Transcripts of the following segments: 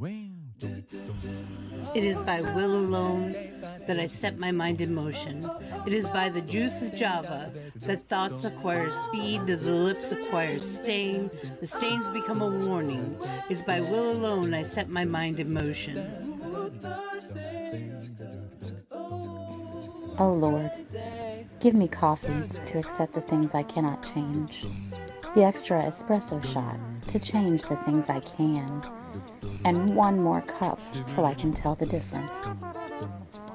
It is by will alone that I set my mind in motion. It is by the juice of Java that thoughts acquire speed, that the lips acquire stain, the stains become a warning. It's by will alone I set my mind in motion. Oh Lord, give me coffee to accept the things I cannot change, the extra espresso shot to change the things I can, and one more cup so I can tell the difference.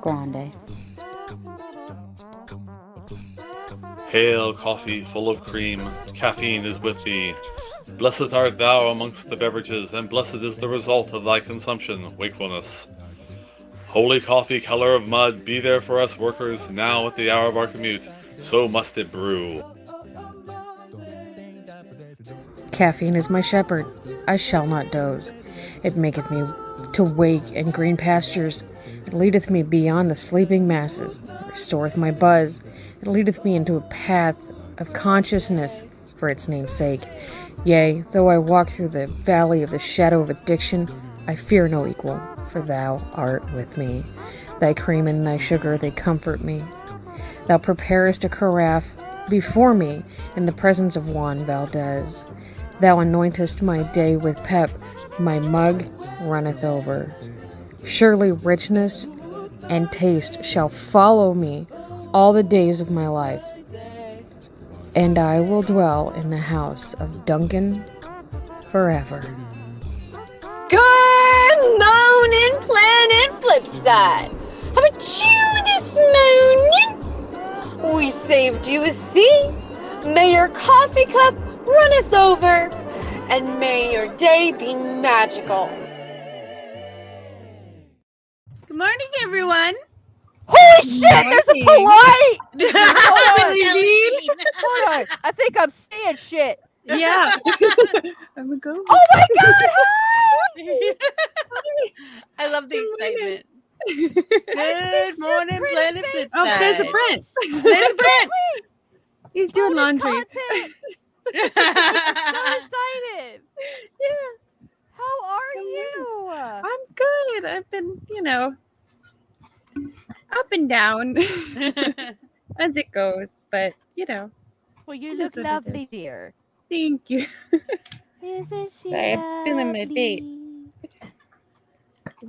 Grande. Hail, coffee full of cream, caffeine is with thee. Blessed art thou amongst the beverages, and blessed is the result of thy consumption, wakefulness. Holy coffee, color of mud, be there for us workers, now at the hour of our commute, so must it brew. Caffeine is my shepherd, I shall not doze. It maketh me to wake in green pastures. It leadeth me beyond the sleeping masses. It restoreth my buzz. It leadeth me into a path of consciousness for its name's sake. Yea, though I walk through the valley of the shadow of addiction, I fear no equal, for thou art with me. Thy cream and thy sugar, they comfort me. Thou preparest a carafe before me in the presence of Juan Valdez. Thou anointest my day with pep, my mug runneth over. Surely richness and taste shall follow me all the days of my life, and I will dwell in the house of Duncan forever. Good morning, Planet Flipside. How about you this morning? We saved you a seat. May your coffee cup runneth over, and may your day be magical. Good morning, everyone. Holy shit, there's a polite! Hold on, I think I'm saying shit. Yeah. I'm a go. Oh my god, hi! I love the excitement. Good morning, Planet Flipside. Oh, there's a Brent. There's Brent. He's doing laundry. I'm so excited. Yeah. How are you? I'm good. I've been, up and down as it goes, but Well, you It is look what it lovely, is. dear. thank you. Isn't she Sorry, I'm feeling my date.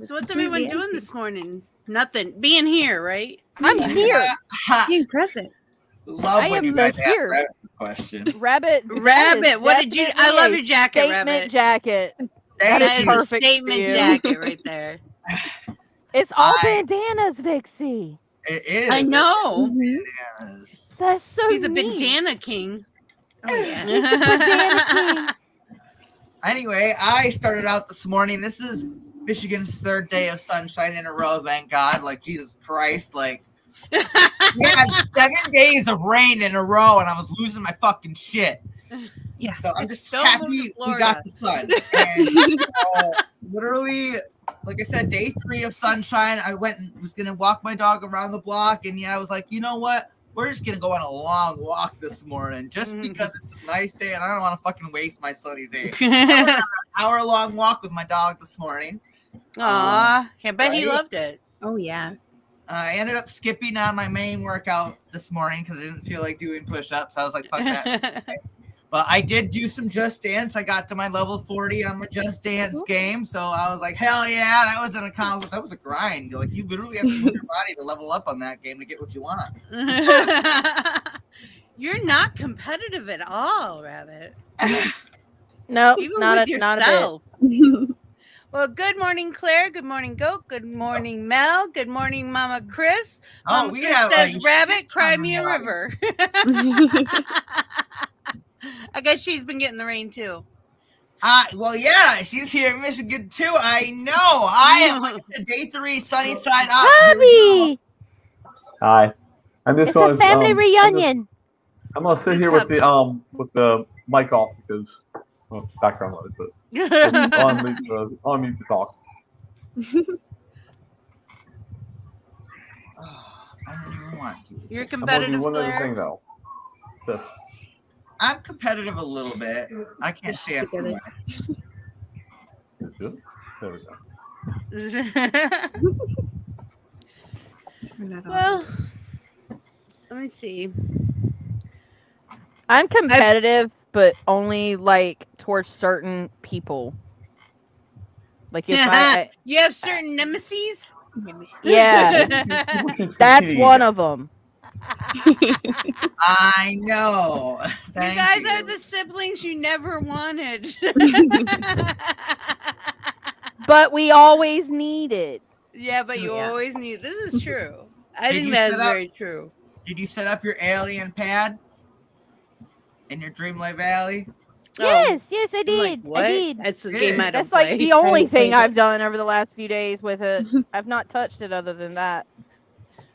So what's everyone doing this morning? Nothing. Being here, right? I'm here. Being present. Love I when am you guys ask here. Rabbit this question. Rabbit. Rabbit, what did you? I love your jacket, Statement Rabbit. jacket. Thank That is you. a perfect for statement you. jacket right there. It's all I- bandanas, Vixie. It is. I know. Yes. That's so He's a neat. bandana king. Oh, yeah. Bandana king. Anyway, I started out this morning. This is Michigan's third day of sunshine in a row, thank God. Like, Jesus Christ. Like, we had 7 days of rain in a row, and I was losing my fucking shit. Yeah. So I'm just Don't move to happy we Florida. got the sun. And literally, like I said, day 3 of sunshine. I went and was going to walk my dog around the block. And I was like, you know what? We're just going to go on a long walk this morning just because it's a nice day and I don't want to fucking waste my sunny day. I went on an hour-long walk with my dog this morning. Aw, I bet he right? loved it. Oh, yeah. I ended up skipping on my main workout this morning because I didn't feel like doing push-ups. I was like, fuck that. But I did do some Just Dance. I got to my level 40 on my Just Dance game. So I was like, hell yeah, that was an accomplishment. That was a grind. Like, you literally have to move your body to level up on that game to get what you want. You're not competitive at all, Rabbit. No, Even not with a, not a bit. yourself. Well, good morning, Claire. Good morning, Goat. Good morning, Mel. Good morning, Mama Chris. Mama Chris says, Rabbit, cry me a river. I guess she's been getting the rain, too. Well, yeah, she's here in Michigan, too. I know. I am like day 3, sunny side up. Hubby! Hi. I'm just It's going a family reunion. I'm gonna sit here with the mic off because background noise, but on mute to talk. I don't even want to. You're I'm competitive, one other Claire? thing though. This. I'm competitive a little bit. I can't say I'm too much. There we go. Well, let me see. I'm competitive, but only like towards certain people. Like if you have certain nemesis. Yeah, that's one of them. I know. You guys are the siblings you never wanted. But we always needed. Yeah, but you always need. This is true. I Did think you that's set up- very true. Did you set up your alien pad in your Dreamlight Valley? Yes, I I'm did. like, what? I did. That's the game I don't That's play. like the only thing I've done over the last few days with it. I've not touched it other than that.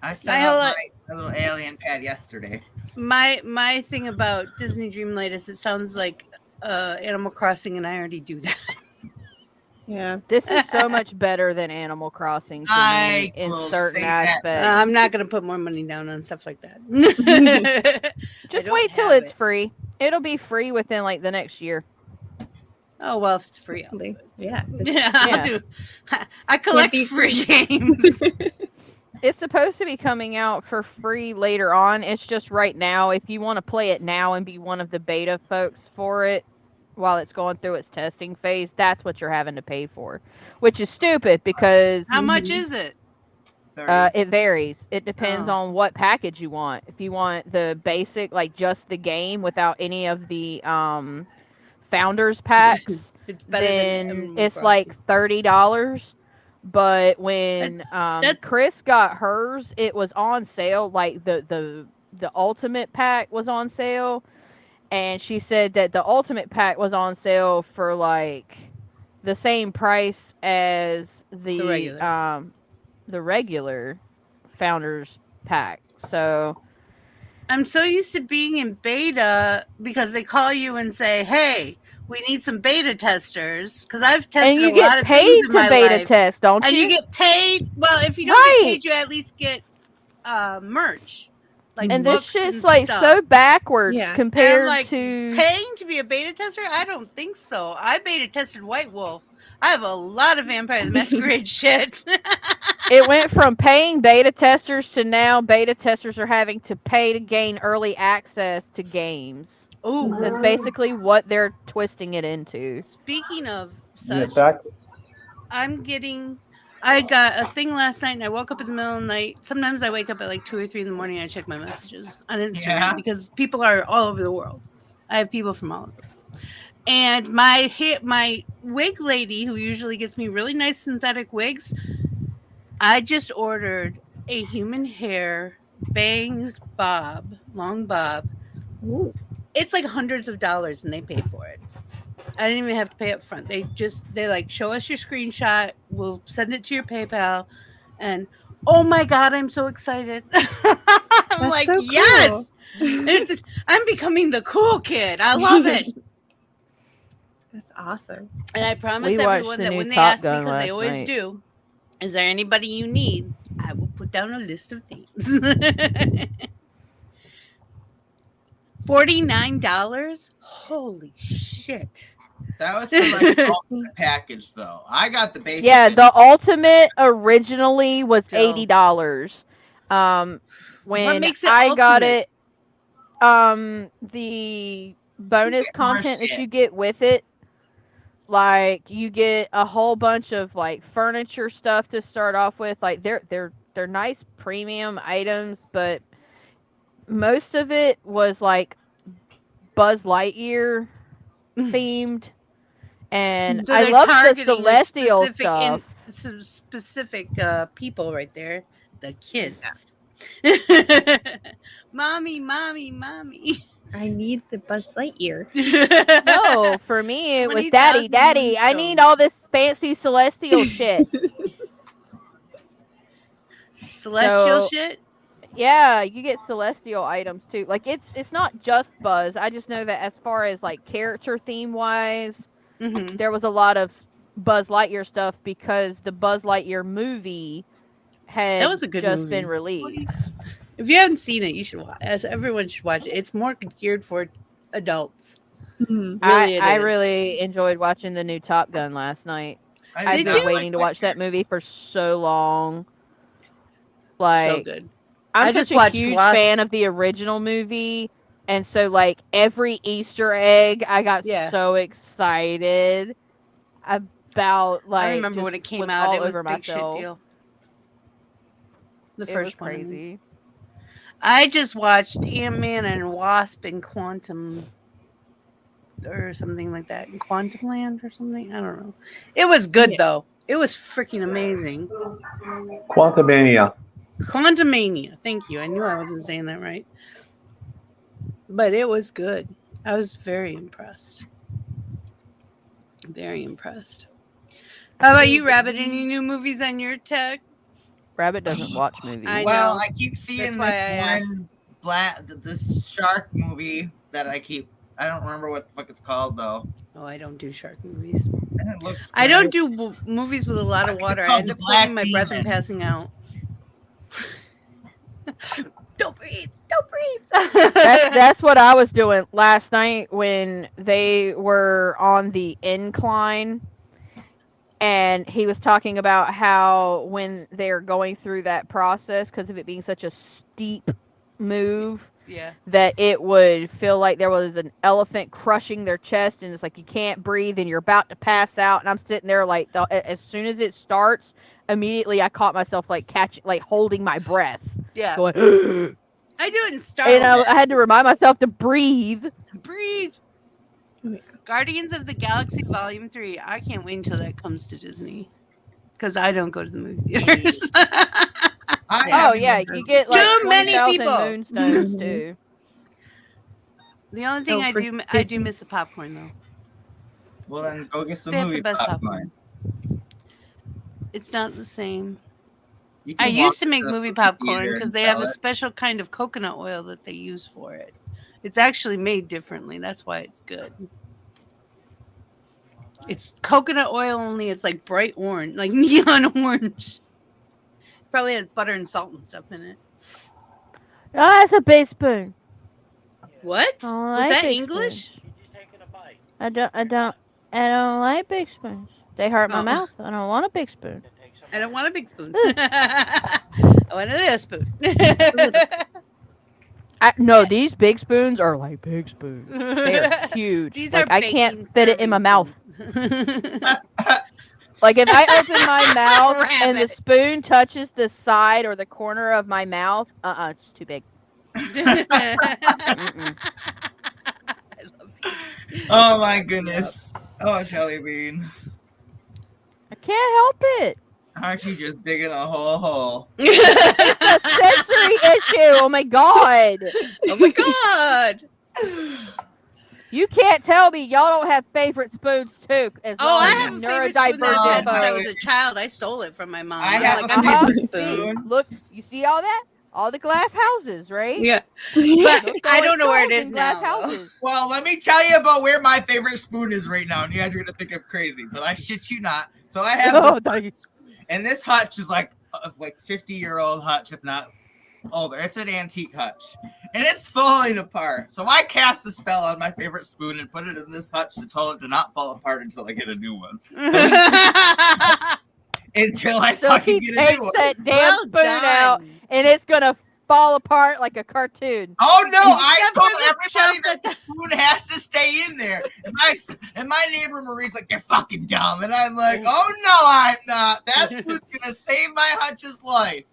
I set up my little alien pad yesterday. My thing about Disney Dreamlight is it sounds like Animal Crossing, and I already do that. Yeah. This is so much better than Animal Crossing to me in certain aspects. I'm not going to put more money down on stuff like that. Just wait till it's free. It'll be free within like the next year. Oh, well, if it's free, I'll do it. Yeah. I'll do. I collect free games. It's supposed to be coming out for free later on. It's just right now. If you want to play it now and be one of the beta folks for it while it's going through its testing phase, that's what you're having to pay for, which is stupid because... How much is it? It varies. It depends on what package you want. If you want the basic, like just the game without any of the founders packs, then it's like $30. But when Chris got hers, it was on sale. Like the ultimate pack was on sale, and she said that the ultimate pack was on sale for like the same price as the regular founders pack. So I'm so used to being in beta because they call you and say, "Hey, we need some beta testers," because I've tested a lot of things in my life. And you get paid to beta test, don't you? And you get paid. Well, if you don't get paid, you at least get merch, like and books this shit's and like stuff. so backwards compared and like, to paying to be a beta tester. I don't think so. I beta tested White Wolf. I have a lot of Vampire the Masquerade shit. It went from paying beta testers to now beta testers are having to pay to gain early access to games. Ooh. That's basically what they're twisting it into. Speaking of such, I got a thing last night and I woke up in the middle of the night. Sometimes I wake up at like 2 or 3 in the morning and I check my messages on Instagram because people are all over the world. I have people from all over. And my wig lady, who usually gets me really nice synthetic wigs, I just ordered a human hair bangs bob, long bob. Ooh. It's like hundreds of dollars and they paid for it. I didn't even have to pay up front. They like show us your screenshot. We'll send it to your PayPal. And oh my God, I'm so excited. I'm like, so yes, I'm becoming the cool kid. I love it. That's awesome. And I promise everyone that when they ask me, because they always do, is there anybody you need? I will put down a list of names. $49? Holy shit. That was the like ultimate package though. I got the basic. Yeah, the ultimate originally was $80. When I got it, the bonus content that you get with it, like you get a whole bunch of like furniture stuff to start off with. Like they're nice premium items, but most of it was like Buzz Lightyear themed, and so I love the Celestial stuff. Some specific people right there, the kids. Mommy. I need the Buzz Lightyear. No, for me it was Daddy. I need all this fancy Celestial shit. Celestial shit? Yeah, you get Celestial items too. Like it's not just Buzz. I just know that as far as like character theme wise, there was a lot of Buzz Lightyear stuff because the Buzz Lightyear movie had just been released. If you haven't seen it, you should watch. Everyone should watch it. It's more geared for adults. I really enjoyed watching the new Top Gun last night. I've been waiting to watch that movie for so long. Like, So good. I'm I such just a watched huge Wasp. fan of the original movie, and so like every Easter egg, I got Yeah. so excited about. Like, I remember when it just came was out, all it was over a big shit myself. deal. The It first was one. I mean. crazy. I just watched Ant-Man and Wasp in Quantum or something like that. In Quantum Land or something. I don't know. It was good though. It was freaking amazing. Quantumania. Quantumania. Thank you. I knew I wasn't saying that right. But it was good. I was very impressed. Very impressed. How about you, Rabbit? Any new movies on your tech? Rabbit doesn't watch movies. I Well, know. I keep seeing That's why this one this shark movie that I don't remember what the fuck it's called though. Oh, I don't do shark movies. And it looks I good. don't do movies with a lot of think water. it's I called end The up holding Black my breath and Demon. passing out. Don't breathe. Don't breathe. That's what I was doing last night when they were on the incline. And he was talking about how when they're going through that process, because of it being such a steep move, Yeah. that it would feel like there was an elephant crushing their chest, and it's like you can't breathe and you're about to pass out. And I'm sitting there like, as soon as it starts, immediately I caught myself like holding my breath. Yeah. Going, I do it in Star Wars. and I had to remind myself to breathe. Breathe. Guardians of the Galaxy Volume 3. I can't wait until that comes to Disney. Because I don't go to the movie theaters. Oh yeah, you get like Too many 20,000 people. moonstones too. The only thing I do miss the popcorn though. Well, then go get some They have the movie best popcorn. It's not the same. You I can used to walk make the movie movie popcorn theater because and they have sell a it. special kind of coconut oil that they use for it. It's actually made differently. That's why it's good. It's coconut oil only. It's like bright orange, like neon orange. Probably has butter and salt and stuff in it. Oh, that's a big spoon. What? Oh, Was I that like English? I don't like big spoons. They hurt my Oh. mouth. I don't want a big spoon. I don't want a big spoon. I want a little spoon. No, these big spoons are like big spoons. They are huge. These like, are I can't baking fit it in my mouth. spoons. Like if I open my mouth and the Rabbit. spoon touches the side or the corner of my mouth, it's too big. Oh my goodness. Oh, Jellybean. I can't help it. Aren't you just digging a hole? It's a sensory issue. Oh my god. Oh my god. You can't tell me y'all don't have favorite spoons too. As long I as have a you're favorite spoon that I had since I folks. was a child. I stole it from my mom. I have like, a I made favorite this spoon. spoon. Look, you see all that? All the glass houses, right? Yeah. But Look, I don't always know where it goes is in glass now. though. houses. Well, let me tell you about where my favorite spoon is right now. And you guys are going to think I'm crazy, but I shit you not. So I have Oh, this, dang. and this hutch is like a 50-year-old hutch, if not older. It's an antique hutch. And it's falling apart. So I cast a spell on my favorite spoon and put it in this hutch and told it to not fall apart until I get a new one. Until I So fucking he get a new takes one. that damn Well spoon out, done. and it's gonna fall apart like a cartoon. Oh no! I Except told for the everybody shelf that the spoon has to stay in there. And my neighbor Marie's like, "You're fucking dumb," and I'm like, "Oh no, I'm not. That spoon's gonna save my hutch's life."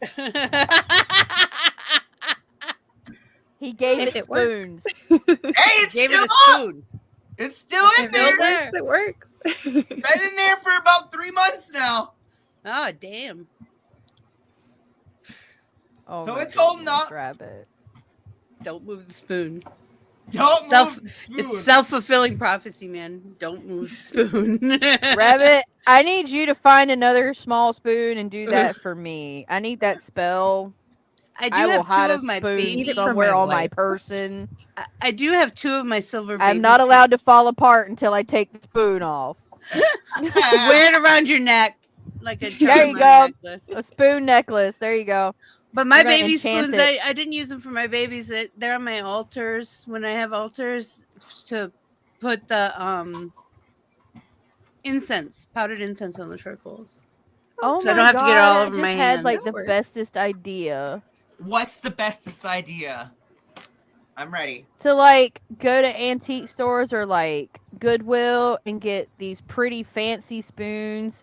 He gave If it it works. spoons. Hey, it's Gave still it a up. spoon. It's still in It's there. still there. It works. Been in there for about 3 months now. Oh damn. Oh, So my it's holding goodness, up. Rabbit. Don't move the spoon. Don't Self- move the spoon. It's self-fulfilling prophecy, man. Don't move the spoon. Rabbit, I need you to find another small spoon and do that for me. I need that spell. I do I will have hide two a of my spoon babies. somewhere on my person. I do have two of my silver babies. I'm not allowed to fall apart until I take the spoon off. Wear it around your neck like a There you Czarzhan go. necklace. A spoon necklace. There you go. But my You're gonna baby enchant spoons, it. I didn't use them for my babies. They're on my altars when I have altars to put the incense, powdered incense on the charcoals. Oh So my I don't have to get it all over I my just hands. had like the That works. bestest idea What's the bestest idea? I'm ready. to like go to antique stores or like Goodwill and get these pretty fancy spoons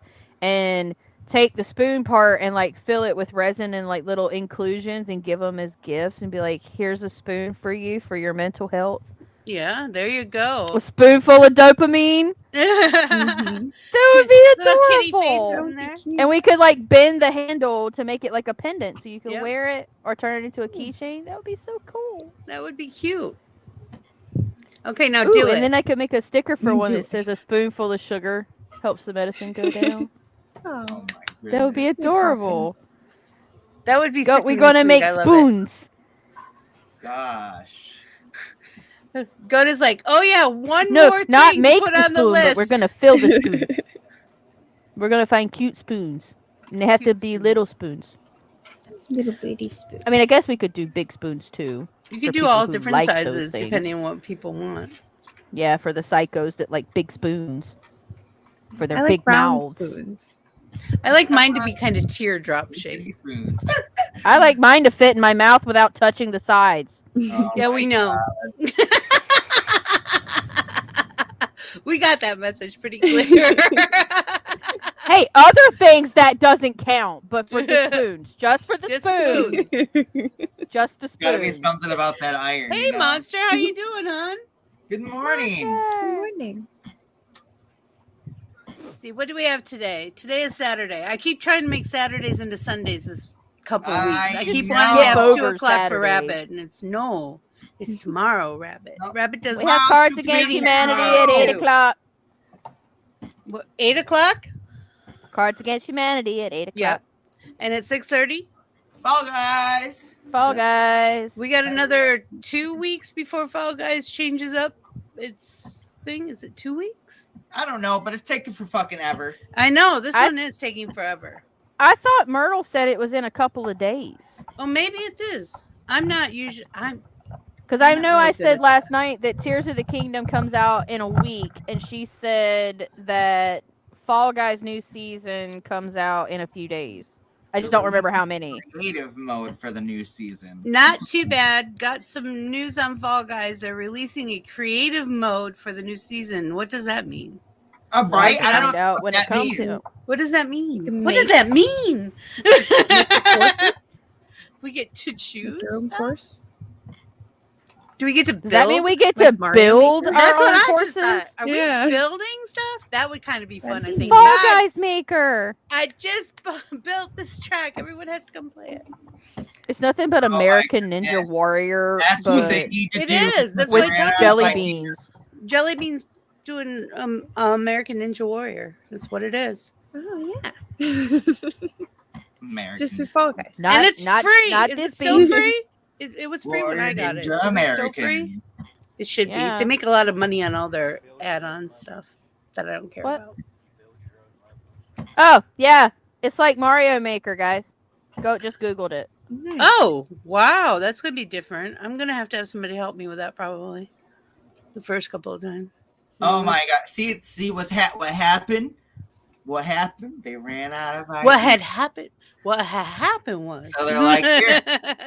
and take the spoon part and like fill it with resin and like little inclusions and give them as gifts and be like, here's a spoon for you for your mental health. Yeah, there you go. A spoonful of dopamine. Mhm. That would be Little kitty adorable. faces in there. And we could like bend the handle to make it like a pendant so you could Yep. wear it or turn it into a keychain. That would be so cool. That would be cute. Okay, now Ooh, do it. and then I could make a sticker for You one do that says a spoonful of sugar helps the medicine go down. Oh. Oh my goodness. That would be adorable. That would be We're sickeningly gonna sweet. make I love spoons. Gosh. it. Goda's like, oh yeah, one No, more not thing make to put the on the spoon, list. but we're gonna fill the spoon. We're gonna find cute spoons. And they have to Cute be spoons. little spoons. Little bitty spoon. I mean, I guess we could do big spoons too. You for could do people all who different like those sizes things. depending on what people want. Yeah, for the psychos that like big spoons. For their I like big round mouths. spoons. I like mine to be kind of teardrop shaped. Teaspoons. I like mine to fit in my mouth without touching the sides. Oh Yeah, my we know. We got that message pretty clear. Hey, other things that doesn't count, but for the spoons. Just for the Just spoons. Just the spoons. Gotta be something about that iron. Hey, you know? Monster, how you doing, hon? Good morning. Good morning. Let's see, what do we have today? Today is Saturday. I keep trying to make Saturdays into Sundays this couple of weeks. I keep know. wanting to have Over 2 o'clock for Saturday. Rabbit, and it's tomorrow, Rabbit. No. Rabbit does We have Cards Wow, Against too Humanity bad. at 8 o'clock. what, 8 o'clock? Cards Against Humanity at 8 o'clock. Yep. And at 6:30? Fall Guys. Fall Guys. We got another 2 weeks before Fall Guys changes up its thing. Is it 2 weeks? I don't know, but it's taking for fucking ever. I know. This I- one is taking forever. I thought Myrtle said it was in a couple of days. Oh, maybe it is. I'm not usually. Because I I'm not know really I good said at last that. night that Tears of the Kingdom comes out in a week, and she said that Fall Guys new season comes out in a few days. I just don't remember how many. Creative mode for the new season. Not too bad. Got some news on Fall Guys. They're releasing a creative mode for the new season. What does that mean? Right? I don't Find know out what when it that comes means. to. What does that mean? can What does make- that mean? We get to choose Your own stuff? course. Do we get to build? Does that mean we get to Like Mario build Maker? our That's what own I just courses? thought. Are Yeah. we building stuff? That would kind of be fun, I That'd think. be Fall Guys, Guys Maker. I just built this track. Everyone has to come play it. It's nothing but my American Ninja goodness. Warrior. That's but what they need to It do. is. That's with what I'm talking jelly about. beans. Jellybean's doing American Ninja Warrior. That's what it is. Oh yeah. American. Just for Fall Guys. Not, And it's not, free. Not is this it still bean. free? It was free when I got it. Is Ninja it still American. free? It should Yeah. be. They make a lot of money on all their add-on stuff that I don't care What? about. Oh, yeah. It's like Mario Maker, guys. Just Googled it. Nice. Oh, wow. That's going to be different. I'm going to have somebody help me with that probably the first couple of times. Oh my god! See what happened? What happened? They ran out of ideas. What had happened? What had happened was. So they're like,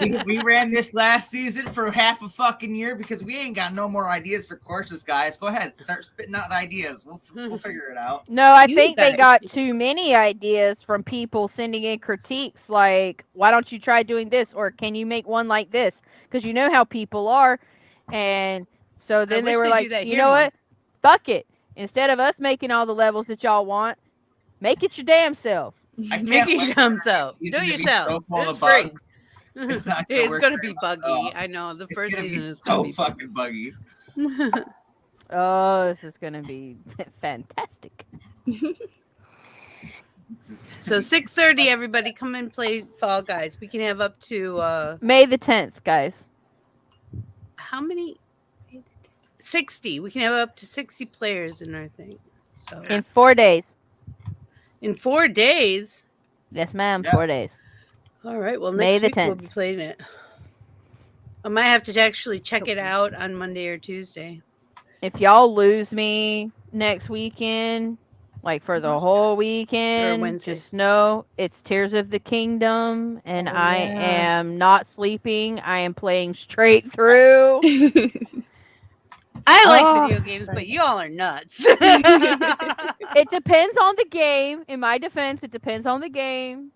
"Here, we ran this last season for half a fucking year because we ain't got no more ideas for courses, guys. Go ahead, start spitting out ideas. We'll figure it out." No, I You think they guys. got too many ideas from people sending in critiques like, why don't you try doing this? Or can you make one like this? Because you know how people are. And so then they wish were they'd like, do that you here know more." what? Fuck it. Instead of us making all the levels that y'all want, make it your damn self. I can't Make wait it for yourself. the Do season it to be yourself. so full It's of free. bugs. It's not It's work going to very be much at buggy. all. I know. The It's first gonna be season is so going to fucking buggy. be Oh, this is going to be fantastic. So 6:30, everybody come and play Fall Guys. We can have up to May the 10th, guys. how many? 60. We can have up to 60 players in our thing. So In 4 days. in 4 days. Yes, ma'am. Yeah. 4 days. All right. Well, May next the week we'll 10th. be playing it. I might have to actually check it out on Monday or Tuesday. If y'all lose me next weekend, Like for the whole weekend, Wednesday. just know it's Tears of the Kingdom, and I am not sleeping. I am playing straight through. I like video games, but y'all are nuts. It depends on the game. In my defense, it depends on the game.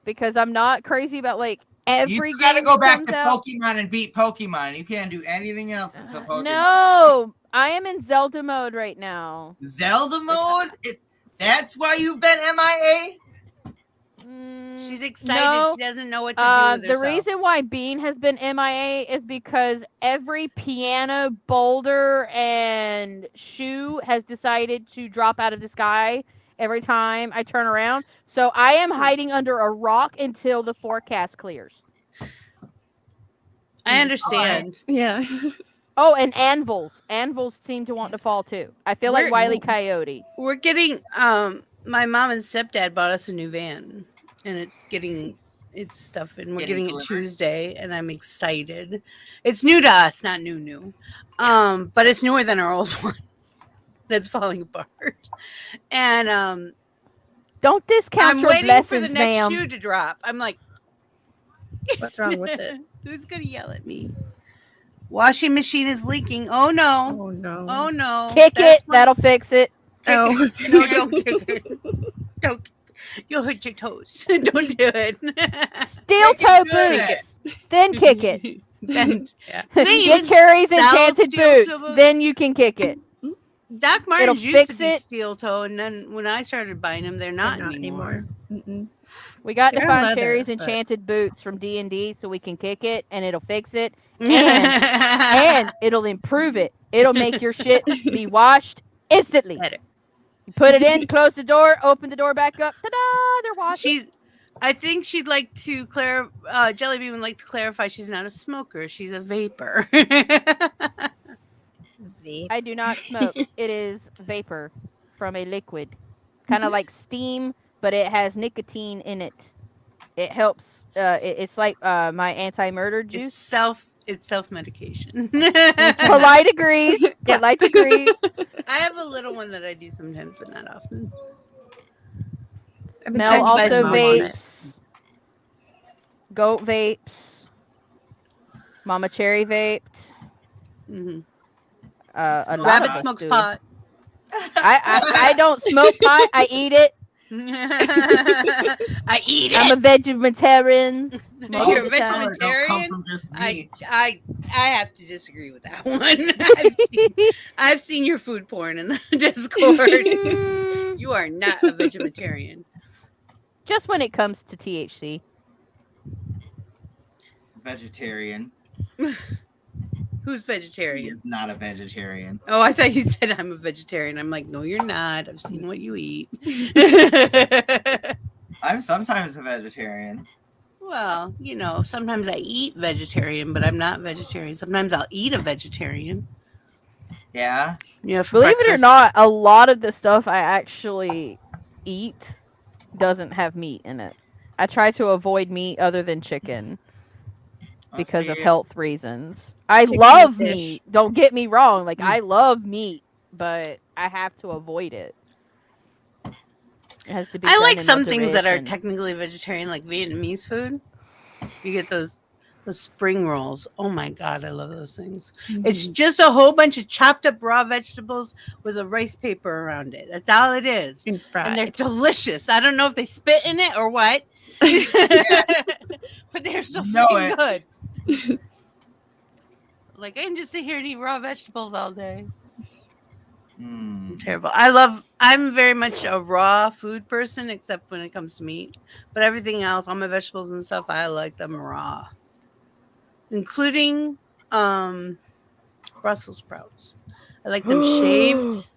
Because I'm not crazy about like every You game got to go back comes to out. Pokemon and beat Pokemon. You can't do anything else until Pokemon. No, I am in Zelda mode right now. Zelda mode? That's why you've been MIA? She's excited. No. She doesn't know what to do with herself. The reason why Bean has been MIA is because every piano, boulder, and shoe has decided to drop out of the sky every time I turn around. So I am hiding under a rock until the forecast clears. I understand. Yeah. Oh, and anvils. Anvils seem to want to fall too. I feel like Wile E. Coyote. We're getting my mom and stepdad bought us a new van, and it's getting its stuff, and we're getting it Tuesday, and I'm excited. It's new to us, not new. But it's newer than our old one. That's falling apart. And don't discount your waiting blessings, for the next ma'am. shoe to drop. I'm like, what's wrong with it? Who's gonna yell at me? Washing machine is leaking. Oh no! Oh no! Oh no! Kick it. That'll fix it. Oh no! Don't kick it. Don't. You'll hurt your toes. Don't do it. Steel toe boots. Then kick it. Then, Get Cherry's enchanted boots. Then you can kick it. Doc Martens It'll used to fix be it. steel toe, and then when I started buying them, they're not anymore. We got to They're find leather, Cherry's but- enchanted boots from D&D so we can kick it, and it'll fix it, and it'll improve it. It'll make your shit be washed instantly. Better. You put it in, close the door, open the door back up. Ta-da! They're washed. I think she'd like to Jellybean would like to clarify she's not a smoker. She's a vapor. I do not smoke. It is vapor from a liquid. Kind of like steam, but it has nicotine in it. It helps. It's like my anti-murder juice. It's self-medication. Polite agrees. Polite agrees. I have a little one that I do sometimes, but not often. Mel also vapes. Goat vapes. Mama Cherry vaped. Mm-hmm. A lot Rabbit of us smokes do. pot. I don't smoke pot. I eat it. I eat it. I'm a vegetarian. You're a Don't vegetarian? come from just me. I have to disagree with that one. I've seen your food porn in the Discord. You are not a vegetarian. Just when it comes to THC. Vegetarian. Who's He vegetarian? is not a vegetarian. Oh, I thought you said I'm a vegetarian. I'm like, no, you're not. I've seen what you eat. I'm sometimes a vegetarian. Well, sometimes I eat vegetarian, but I'm not vegetarian. Sometimes I'll eat a vegetarian. Yeah. Yeah, for Believe it or breakfast. not, a lot of the stuff I actually eat doesn't have meat in it. I try to avoid meat other than chicken because of health reasons. I Chicken love and fish. meat. Don't get me wrong. Like, I love meat, but I have to avoid it. It has to be I done like in some things that are moderation. technically vegetarian, like Vietnamese food. You get those spring rolls. Oh my god, I love those things. It's just a whole bunch of chopped up raw vegetables with a rice paper around it. That's all it is. And fried. And they're delicious. I don't know if they spit in it or what. But they're so freaking good. Like, I can just sit here and eat raw vegetables all day. Terrible. I'm very much a raw food person, except when it comes to meat. But everything else, all my vegetables and stuff, I like them raw. Including Brussels sprouts. I like them shaved.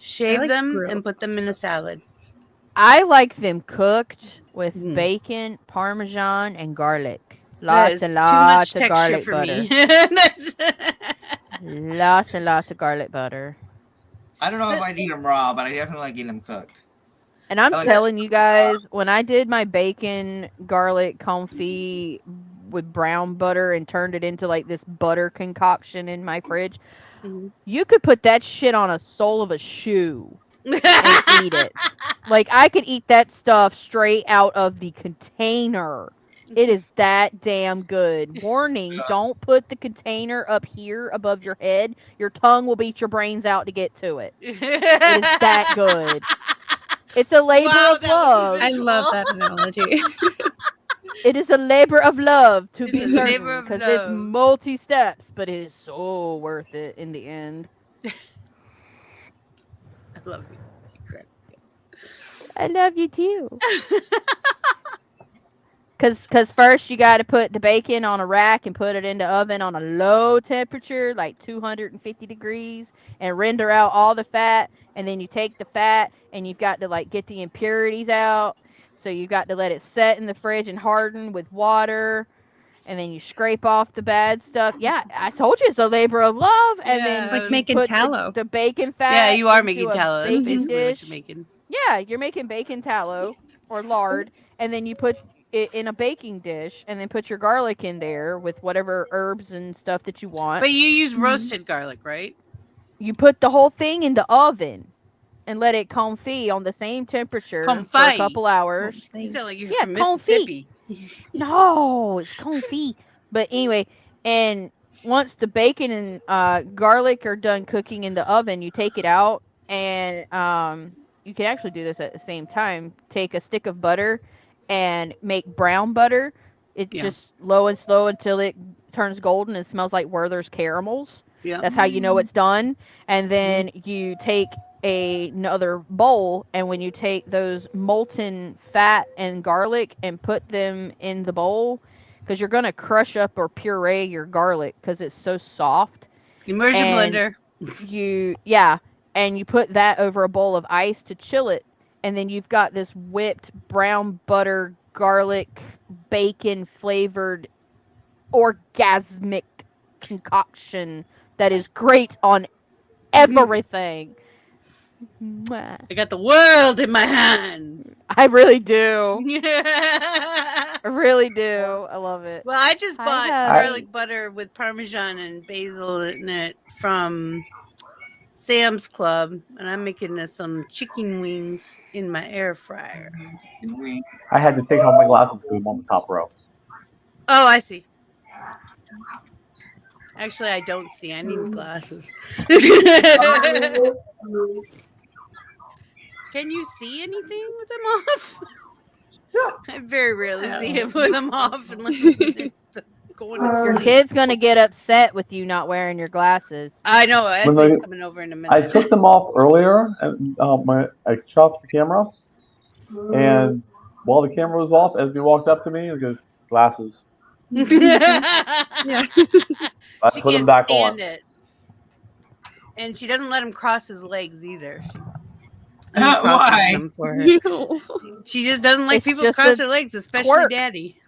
Shave like them grilled and put them in a salad. I like them cooked with Mm. bacon, Parmesan, and garlic. That Lots is and too much lots of texture garlic for butter. me. That's- Lots and lots of garlic butter. I don't know if I'd eat them raw, but I definitely like eating them cooked. And I'm I like telling you guys, when I did my bacon garlic confit with brown butter and turned it into like this butter concoction in my fridge, Mhm. you could put that shit on a sole of a shoe. and eat it. Like, I could eat that stuff straight out of the container. It is that damn good. Warning, don't put the container up here above your head. Your tongue will beat your brains out to get to it. It is that good. It's a labor of love. I love that analogy. It is a labor of love, to be It's a labor certain, of because love. it's multi-steps, but it is so worth it in the end. I love you. I love you too. Cause first you got to put the bacon on a rack and put it in the oven on a low temperature, like 250 degrees, and render out all the fat. And then you take the fat and you've got to like get the impurities out. So you've got to let it set in the fridge and harden with water. And then you scrape off the bad stuff. Yeah, I told you it's a labor of love. And then Like making put tallow. the bacon fat. Yeah, you are into making a tallow. That's baking basically dish. what you're making. Yeah, you're making bacon tallow or lard, and then you put it in a baking dish, and then put your garlic in there with whatever herbs and stuff that you want. But you use roasted garlic, right? You put the whole thing in the oven and let it confit on the same temperature for a Confit. couple hours. You sound like you're Yeah, from confit. Mississippi. No, it's confit. But anyway, and once the bacon and garlic are done cooking in the oven, you take it out, and you can actually do this at the same time. Take a stick of butter and make brown butter. It's just low and slow until it turns golden and smells like Werther's caramels. Yeah. That's how you know it's done. And then you take another bowl, and when you take those molten fat and garlic and put them in the bowl, because you're going to crush up or puree your garlic because it's so soft. Immersion blender. And you put that over a bowl of ice to chill it, and then you've got this whipped brown butter, garlic, bacon flavored orgasmic concoction that is great on everything. I got the world in my hands. I really do. I really do. I love it. Well, I just bought garlic butter with Parmesan and basil in it from Sam's Club, and I'm making some chicken wings in my air fryer. I had to take off my glasses because I'm on the top row. Oh, I see. Actually, I don't see. I need glasses. Can you see anything with them off? I very rarely see him with them off unless we're going to Your kid's gonna get upset with you not wearing your glasses. I know. Esme's coming over in a minute. I took them off earlier, and I chopped the camera, and while the camera was off, Esme walked up to me and goes, "Glasses." Yeah. I She put them can't back stand on. it. And she doesn't let him cross his legs either. Why? Them for her. She just doesn't like people to cross their legs, especially Daddy.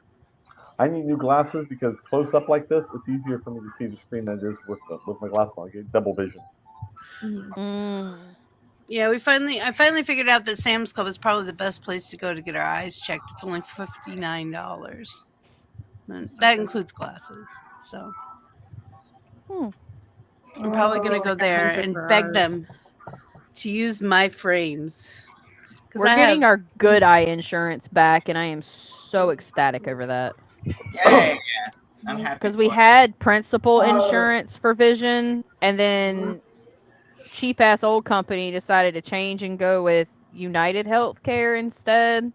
I need new glasses because close up like this, it's easier for me to see the screen than it is with my glasses on. I get double vision. Yeah, I finally figured out that Sam's Club is probably the best place to go to get our eyes checked. It's only $59. And that includes glasses. So I'm probably gonna go there and beg them to use my frames. We're getting our good eye insurance back, and I am so ecstatic over that. Yeah. I'm happy. Because we had principal insurance for vision, and then cheap ass old company decided to change and go with United Healthcare instead.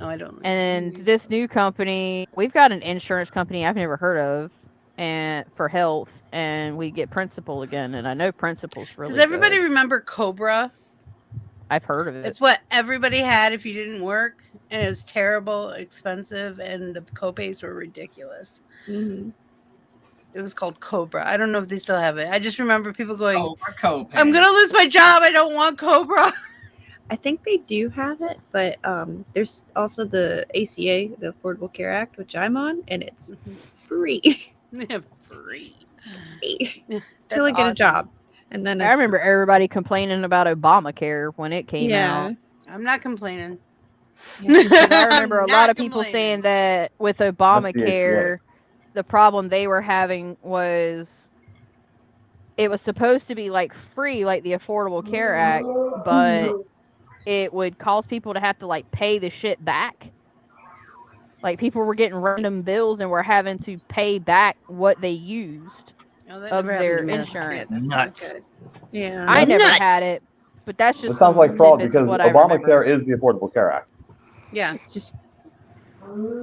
Oh, I don't know. And this new company, we've got an insurance company I've never heard of, and for health, and we get principal again, and I know principal's really Does everybody good. remember Cobra? I've heard of it. It's what everybody had if you didn't work, and it was terrible, expensive, and the copays were ridiculous. Mm-hmm. It was called Cobra. I don't know if they still have it. I just remember people going, Cobra. I'm going to lose my job. I don't want Cobra. I think they do have it, but there's also the ACA, the Affordable Care Act, which I'm on, and it's free. Free. Till I get a job. And then I remember everybody complaining about Obamacare when it came out. I'm not complaining. I remember a lot of people saying that with Obamacare, the problem they were having was it was supposed to be like free, like the Affordable Care Act, but it would cause people to have to like pay the shit back. Like people were getting random bills and were having to pay back what they used of their insurance. Nuts. Yeah. I never had it, but that's just It sounds like fraud tidbits because of what I remember. Obamacare is the Affordable Care Act. Yeah. It's just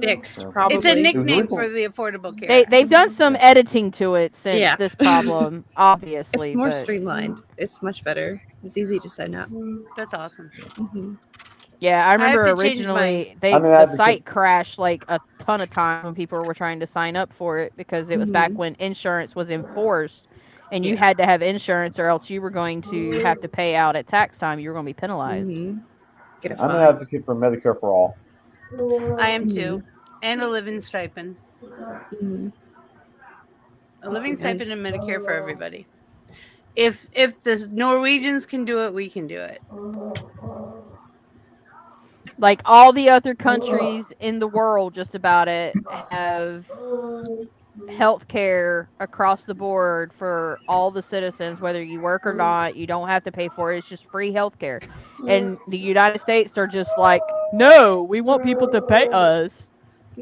fixed, probably. It's a nickname for the Affordable Care Act. They've done some editing to it since this problem, obviously. It's more but... streamlined. It's much better. It's easy to sign up. That's awesome. Mm-hmm. Yeah, I remember have to change originally I'm an the advocate. site crashed like a ton of times when people were trying to sign up for it because it was back when insurance was enforced and you had to have insurance or else you were going to have to pay out at tax time. You were going to be penalized. Get a I'm an fine. advocate for Medicare for all. I am too. And a living stipend. A living stipend and Medicare for everybody. If the Norwegians can do it, we can do it. Like all the other countries in the world, just about it, have health care across the board for all the citizens, whether you work or not. You don't have to pay for it. It's just free health care. And the United States are just like, no, we want people to pay us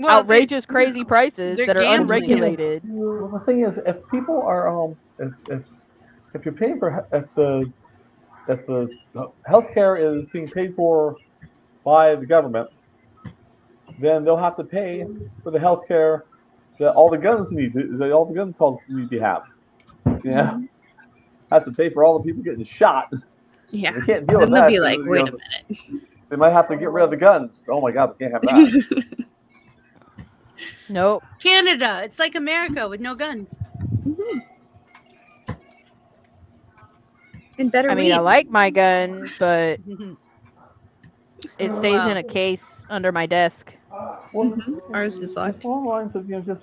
outrageous, crazy prices that are unregulated. Well, the thing is, if people are if you're paying for if the healthcare is being paid for by the government, then they'll have to pay for the healthcare that all the guns need, that all the gun cults need to have. Yeah, have to pay for all the people getting shot. Yeah, they can't deal then with they'll that. be like, wait a minute. They might have to get rid of the guns. Oh my God, we can't have that. Nope. Canada, it's like America with no guns. And better I mean, I weed. like my gun, but it stays in a case under my desk. Well, Ours is locked. Along the lines of just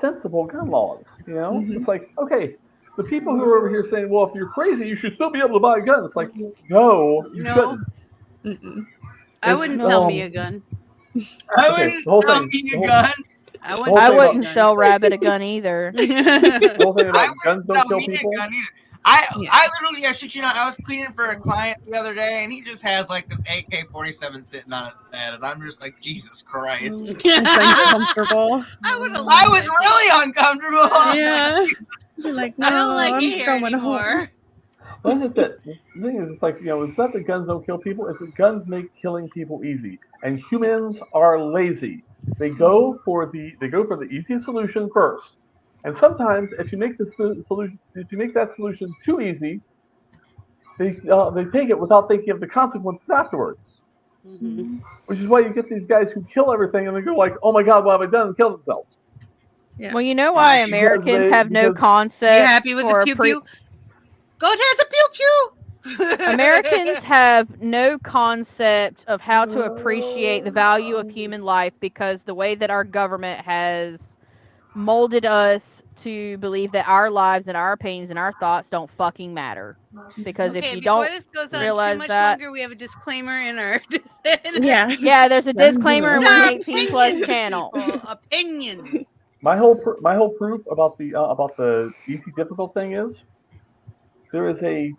sensible gun laws. It's like, okay, the people who are over here saying, well, if you're crazy, you should still be able to buy a gun. It's like, no, you shouldn't. I wouldn't sell me a gun. I wouldn't sell me a gun. I wouldn't sell Rabbit a gun either. The whole thing about guns don't kill Me a people. gun either. I literally, I shit you not, I was cleaning for a client the other day, and he just has like this AK-47 sitting on his bed, and I'm just like, Jesus Christ. Uncomfortable. I was really uncomfortable. Yeah. You're like, no, I don't like I'm it here going anymore. home. Well, that's it. The thing is, it's like, it's not that guns don't kill people, it's that guns make killing people easy. And humans are lazy. They go for the easiest solution first. And sometimes, if you make that solution too easy, they take it without thinking of the consequences afterwards. Which is why you get these guys who kill everything and they go like, "Oh my God, what have I done?" and kill themselves. Yeah. Well, you know why Americans have no concept. You happy with the pew pew? Go ahead, has a pew pew. Americans have no concept of how to appreciate the value of human life because the way that our government has molded us to believe that our lives and our opinions and our thoughts don't fucking matter. Because if you don't this goes on realize too much that, longer, we have a disclaimer in our. yeah, there's a disclaimer in 118 plus channel. Opinions. My whole proof about the easy difficult thing is there is a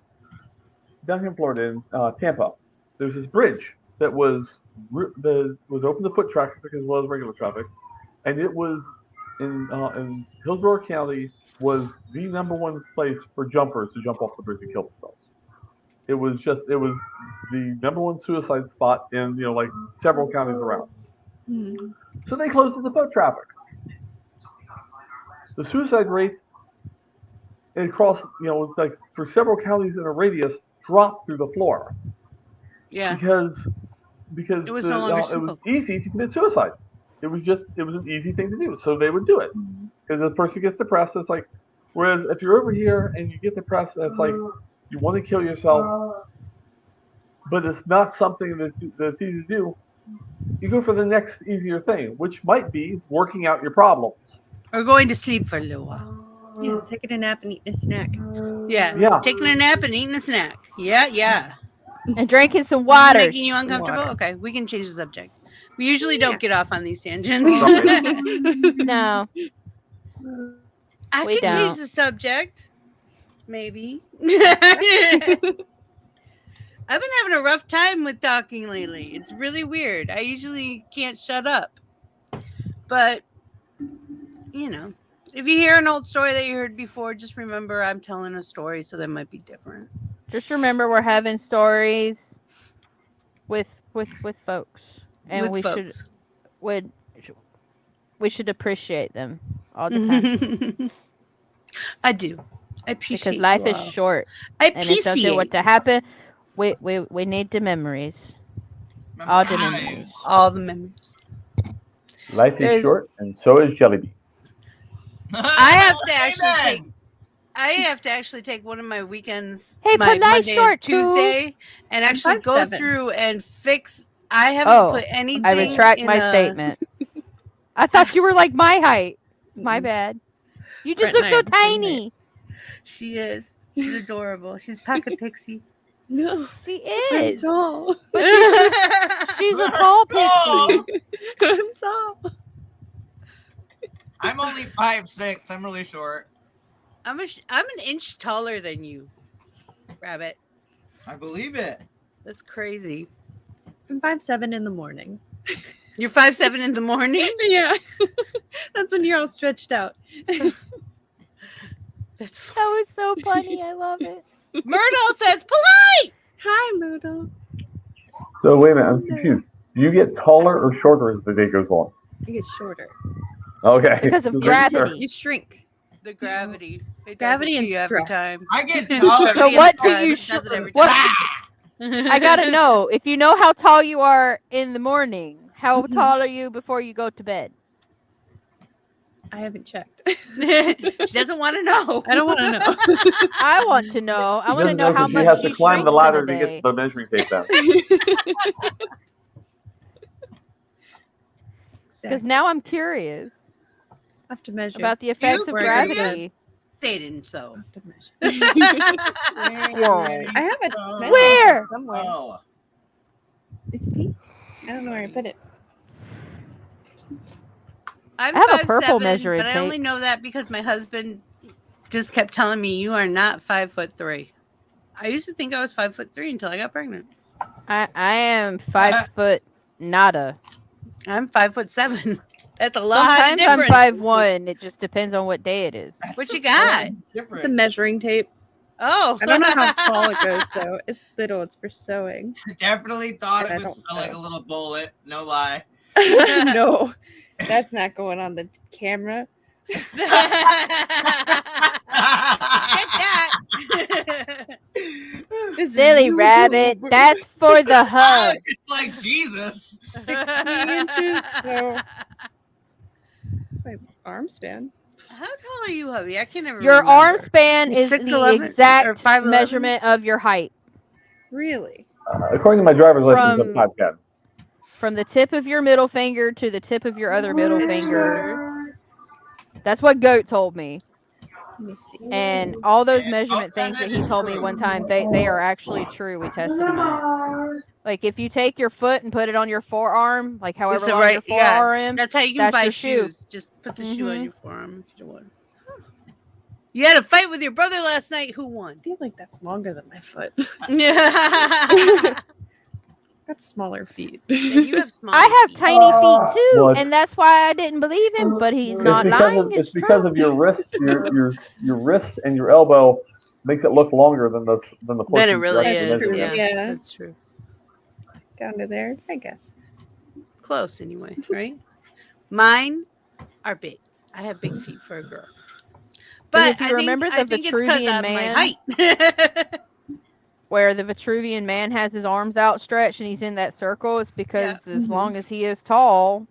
down here in Florida in Tampa. There's this bridge that was open to foot traffic as well as regular traffic, and it was in Hillsborough County was the #1 place for jumpers to jump off the bridge and kill themselves. It was the #1 suicide spot in like several counties around. So they closed the foot traffic. The suicide rate across like for several counties in a radius dropped through the floor. Yeah. Because it was no longer it was easy to commit suicide. It was an easy thing to do, so they would do it. Because the person gets depressed, it's like, whereas if you're over here and you get depressed, it's like you want to kill yourself, but it's not something that's easy to do. You go for the next easier thing, which might be working out your problems. Or going to sleep for a little while. Yeah, taking a nap and eating a snack. Yeah. Taking a nap and eating a snack. Yeah. And drinking some water. Making you uncomfortable? Okay, we can change the subject. We usually don't get off on these tangents. No. I can change the subject. maybe. I've been having a rough time with talking lately. It's really weird. I usually can't shut up. But, you know, if you hear an old story that you heard before, just remember I'm telling a story, so that might be different. Just remember we're having stories with folks. And With folks. we should appreciate them all the time. I do. I appreciate because life you is all. short. I And if something were appreciate to happen, we need the memories. All the memories. all the memories. Life is There's- short, and so is Jellybean. I have to actually take one of my weekends, Hey, my put nice Monday short, and too. Tuesday, and I'm actually go 5'7". through and fix. I haven't put anything. I retract in my a- statement. I thought you were like my height. My bad. You just Brett look and I so are the same tiny. She is. She's adorable. She's Pocket Pixie. No, She I'm is. tall. But she's a tall pixie. I'm tall. I'm only 5'6". I'm really short. I'm an inch taller than you, Rabbit. I believe it. That's crazy. I'm 5'7" in the morning. You're 5'7" in the morning. Yeah, that's when you're all stretched out. That's That was so funny. I love it. Myrtle says polite. Hi, Moodle. So wait a minute, I'm confused. Do you get taller or shorter as the day goes on? You get shorter. Okay. Because of Just making sure. gravity. You shrink. The gravity. It Gravity does it to and you every stress. time. I get taller. So what do you? It does it every What? time. I gotta know. If you know how tall you are in the morning, how Mhm. tall are you before you go to bed? I haven't checked. She doesn't want to know. I don't want to know. I want to know. I She want to doesn't know how 'cause much she has she to climb the shrinks ladder in to a get day. the measuring tape down. Because now I'm curious I have to measure. about the effects of We're gravity. Satan, so. I have to measure. I have a measuring Where? tape somewhere. Oh. It's pink. I don't know where I put it. I'm I have a 5'7", purple measuring but I only tape. know that because my husband just kept telling me you are not 5'3". I used to think I was 5'3" until I got pregnant. I am 5 foot nada. I'm 5'7". That's a lot Sometimes of I'm difference. 5'1". It just depends on what day it is. What you got? It's a measuring tape. Oh, I don't know how tall it goes though. It's little. It's for sewing. Definitely thought And it I was don't like sew. a little bullet. No lie. No, that's not going on the camera. Get that. This is Silly YouTube. rabbit. That's for the hub. It's like Jesus. 16 inches. So it's my arm span. How tall are you, hubby? I can't ever Your remember. arm span is 6'11" the or exact 5'11"? measurement of your height. Really? According to my driver's license, From- I'm 5'10". From the tip of your middle finger to the tip of your other middle finger. That's what Goat told me. Let me see. And all those measurement Goat says things that it he is told me true. one time, they are actually true. We tested them out. Like if you take your foot and put it on your forearm, like however It's the long right- your yeah. forearm is, That's how you can That's buy your shoe. shoes. Just put the shoe on Mhm. your forearm if you want. You had a fight with your brother last night. Who won? I feel like that's longer than my foot. Yeah. Got smaller feet. You have small. I have feet. tiny feet too, Well, and that's why I didn't believe him. But he's not lying. It's It's because true. of your wrist. Your wrist and your elbow makes it look longer than the Then portion it you're really actually is. measuring. Yeah, Yeah. that's true. Down to there, I guess. Close anyway, right? Mine are big. I have big feet for a girl. But if you remember the I think it's because Vitruvian of my man- height. Where the Vitruvian man has his arms outstretched and he's in that circle, it's because Yeah. as long as he is tall,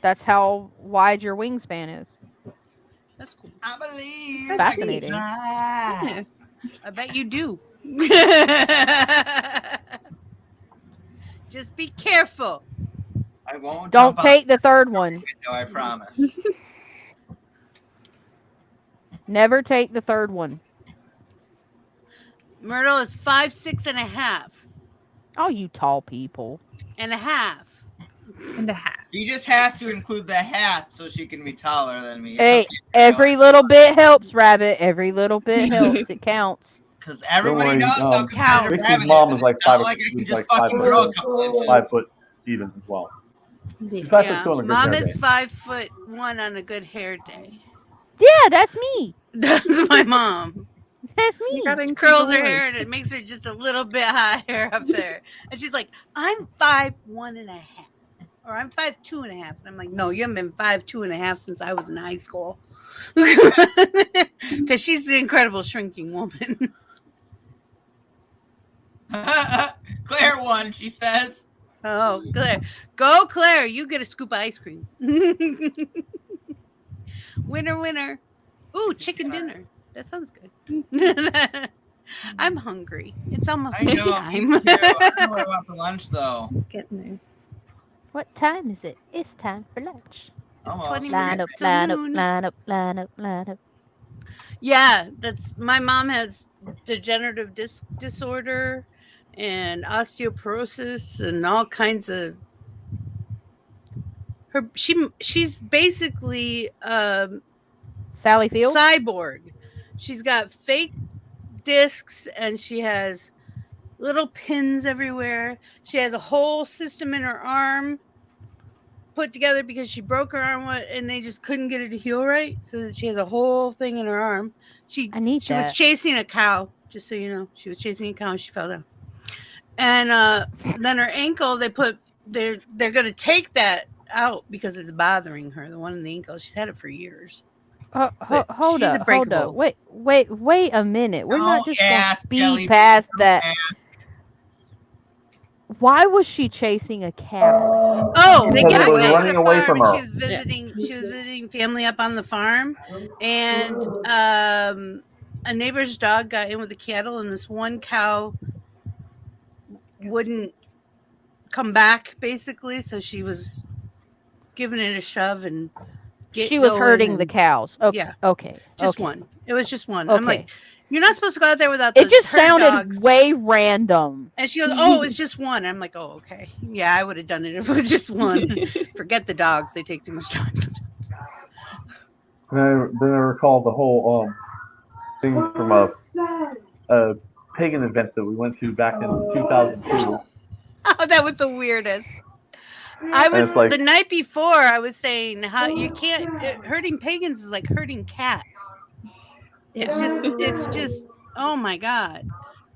that's how wide your wingspan is. That's cool. I believe. Fascinating. I can fly. I bet you do. Just be careful. I won't Don't jump take out the third one. the window, I promise. Never take the third one. Myrtle is 5'6" and a half. Oh, you tall people. And a half. And a half. She just has to include the hat so she can be taller than me. It's Hey, okay, every little bit helps, Rabbit. Every little bit helps. It counts. because everybody worry, knows how competitive Vixen's Rabbit mom is. is like It's not 5 like I can is just like fucking 5 grow a foot, couple inches. 5 foot even as well. She's 5 foot Yeah, still on a good Mom hair is day. 5'1" on a good hair day. Yeah, that's me. That's my mom. That's You me. gotta include Curls the her Lord. hair and it makes her just a little bit higher up there. And she's like, I'm 5'1.5." Or I'm 5'2.5." And I'm like, no, you haven't been 5'2.5" since I was in high school. Because she's the incredible shrinking woman. Claire won, she says. Oh, Claire. Go, Claire. You get a scoop of ice cream. Winner, winner. Ooh, chicken dinner. That sounds good. I'm hungry. It's almost I know. time. Me too. I know what I want for lunch, though. It's getting there. What time is it? It's time for lunch. Almost. 20 Line minutes up, till line up, noon. line up, line up, line up. Yeah, that's my mom has degenerative disc disorder and osteoporosis and all kinds of she's basically Sally Field? cyborg. She's got fake discs and she has little pins everywhere. She has a whole system in her arm put together because she broke her arm and they just couldn't get it to heal right. So that she has a whole thing in her arm. She was chasing a cow, just so you know. She was chasing a cow and she fell down. And then her ankle, they're gonna take that out because it's bothering her. The one in the ankle, she's had it for years. Hold up. Wait a minute. We're not just gonna speed past that. Why was she chasing a cow? Oh, Because it was running away from her. She was visiting family up on the farm, and a neighbor's dog got in with the cattle, and this one cow wouldn't come back, basically. So she was giving it a shove and she was hurting the cows. Okay. Yeah. Okay. Just one. It was just one. Okay. I'm like, you're not supposed to go out there without it just her sounded dogs. way random. And she goes, oh, it was just one. I'm like, oh, okay. Yeah, I would have done it if it was just one. Forget the dogs. They take too much time sometimes. And then I recall the whole thing from a pagan event that we went to back in 2002. Oh, that was the weirdest. I was the night before. I was saying how you can't hurting pagans is like hurting cats. It's just. Oh my god!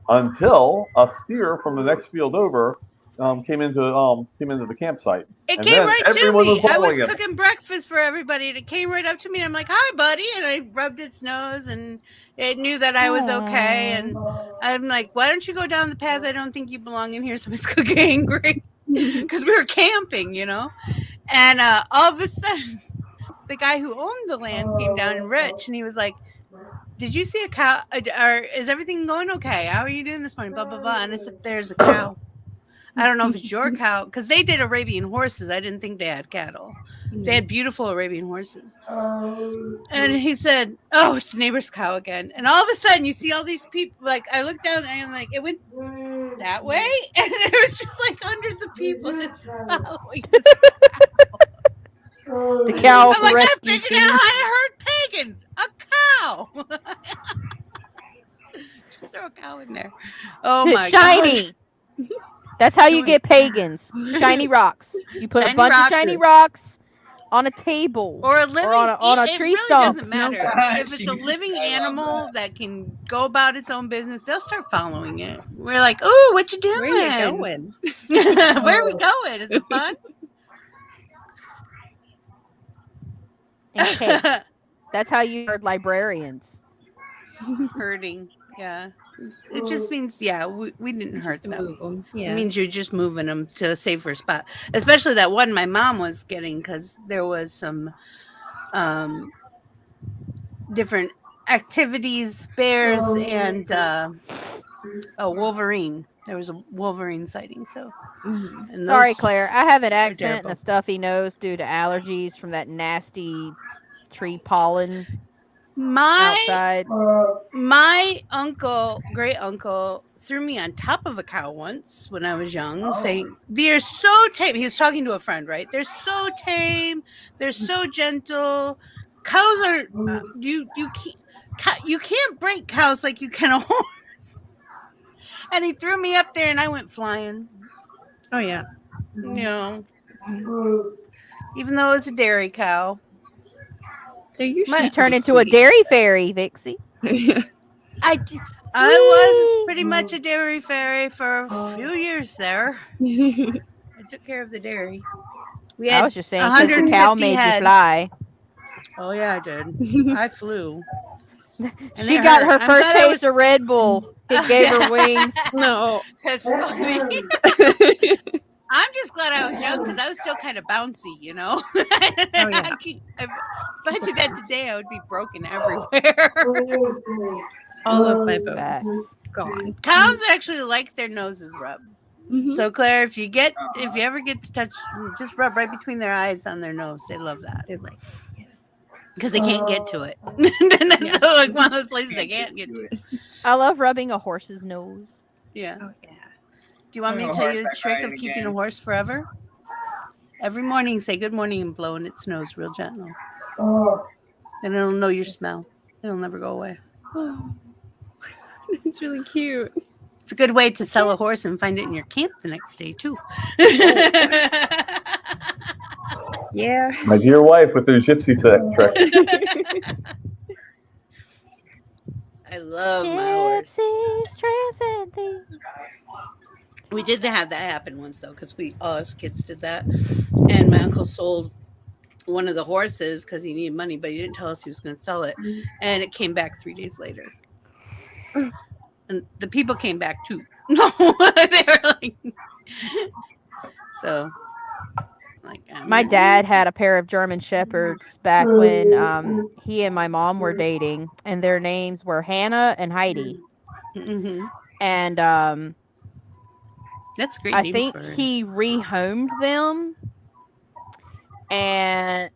Until a steer from the next field over came into the campsite. It came right to me. I was cooking breakfast for everybody, and it came right up to me. And I'm like, "Hi, buddy!" And I rubbed its nose, and it knew that I was okay. And I'm like, "Why don't you go down the path? I don't think you belong in here." Somebody's cooking angry because we were camping, you know. And all of a sudden, the guy who owned the land came down and Rich, and he was like, did you see a cow? Or is everything going okay? How are you doing this morning? Blah, blah, blah. And I said, there's a cow. I don't know if it's your cow. Because they did Arabian horses. I didn't think they had cattle. They had beautiful Arabian horses. And he said, oh, it's the neighbor's cow again. And all of a sudden, you see all these people. Like, I looked down and I'm like, it went that way? And there was just like hundreds of people just following this cow. The cow. I'm like, I figured out how to hurt pagans. A cow. Just throw a cow in there. Oh my god. That's how you get pagans. Shiny rocks. You put a bunch of shiny rocks on a table or a living on a tree stump. It really doesn't matter. If it's a living animal that can go about its own business, they'll start following it. We're like, "Ooh, what you doing? Where you going? Where are we going? Is it fun?" Okay. That's how you heard librarians. Hurting, yeah. It just means, we didn't hurt them. Yeah. It means you're just moving them to a safer spot. Especially that one my mom was getting because there was some different activities, bears, and a wolverine. There was a wolverine sighting. So, and sorry, Claire. I have an accent and a stuffy nose due to allergies from that nasty tree pollen outside. My uncle, great uncle, threw me on top of a cow once when I was young, saying, "They're so tame." He was talking to a friend, right? They're so tame. They're so gentle. Cows are you can't break cows like you can a horse. And he threw me up there, and I went flying. Oh yeah. You know, even though it was a dairy cow. They're usually You turned into a dairy fairy, Vixie. I was pretty much a dairy fairy for a few years there. I took care of the dairy. We had I was just saying, because the cow made you fly. Oh yeah, I did. I flew. And She got her first taste of Red Bull. It gave her wings. No. That's funny. I'm just glad I was young because I was still kind of bouncy, you know. Oh, yeah. If I did that today, I would be broken everywhere. All of my bones gone. Cows actually like their noses rubbed. Mhm. So Claire, if you ever get to touch, just rub right between their eyes on their nose. They love that. They like because they can't get to it. That's like one of those places they can't get to it. I love rubbing a horse's nose. Yeah. Oh yeah. Do you want me to tell you the trick of keeping a horse forever? Every morning, say good morning and blow in its nose real gentle. And it'll know your smell. It'll never go away. Oh, it's really cute. It's a good way to sell a horse and find it in your camp the next day, too. Yeah. My dear wife with her gypsy trick. I love my horse. We did have that happen once, though, because us kids did that. And my uncle sold one of the horses because he needed money, but he didn't tell us he was going to sell it. And it came back 3 days later. And the people came back, too. No, they were like... So... My dad had a pair of German Shepherds back when he and my mom were dating, and their names were Hannah and Heidi. Mm-hmm. And that's great. I think he rehomed them, the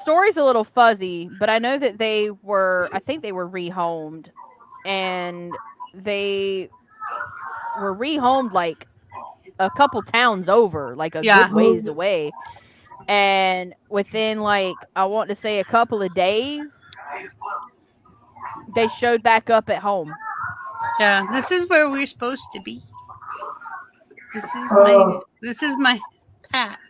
story's a little fuzzy, but I know that they were rehomed, and they were rehomed like a couple towns over, like a good ways away. And within like, I want to say a couple of days, they showed back up at home. Yeah, this is where we're supposed to be. This is my pack.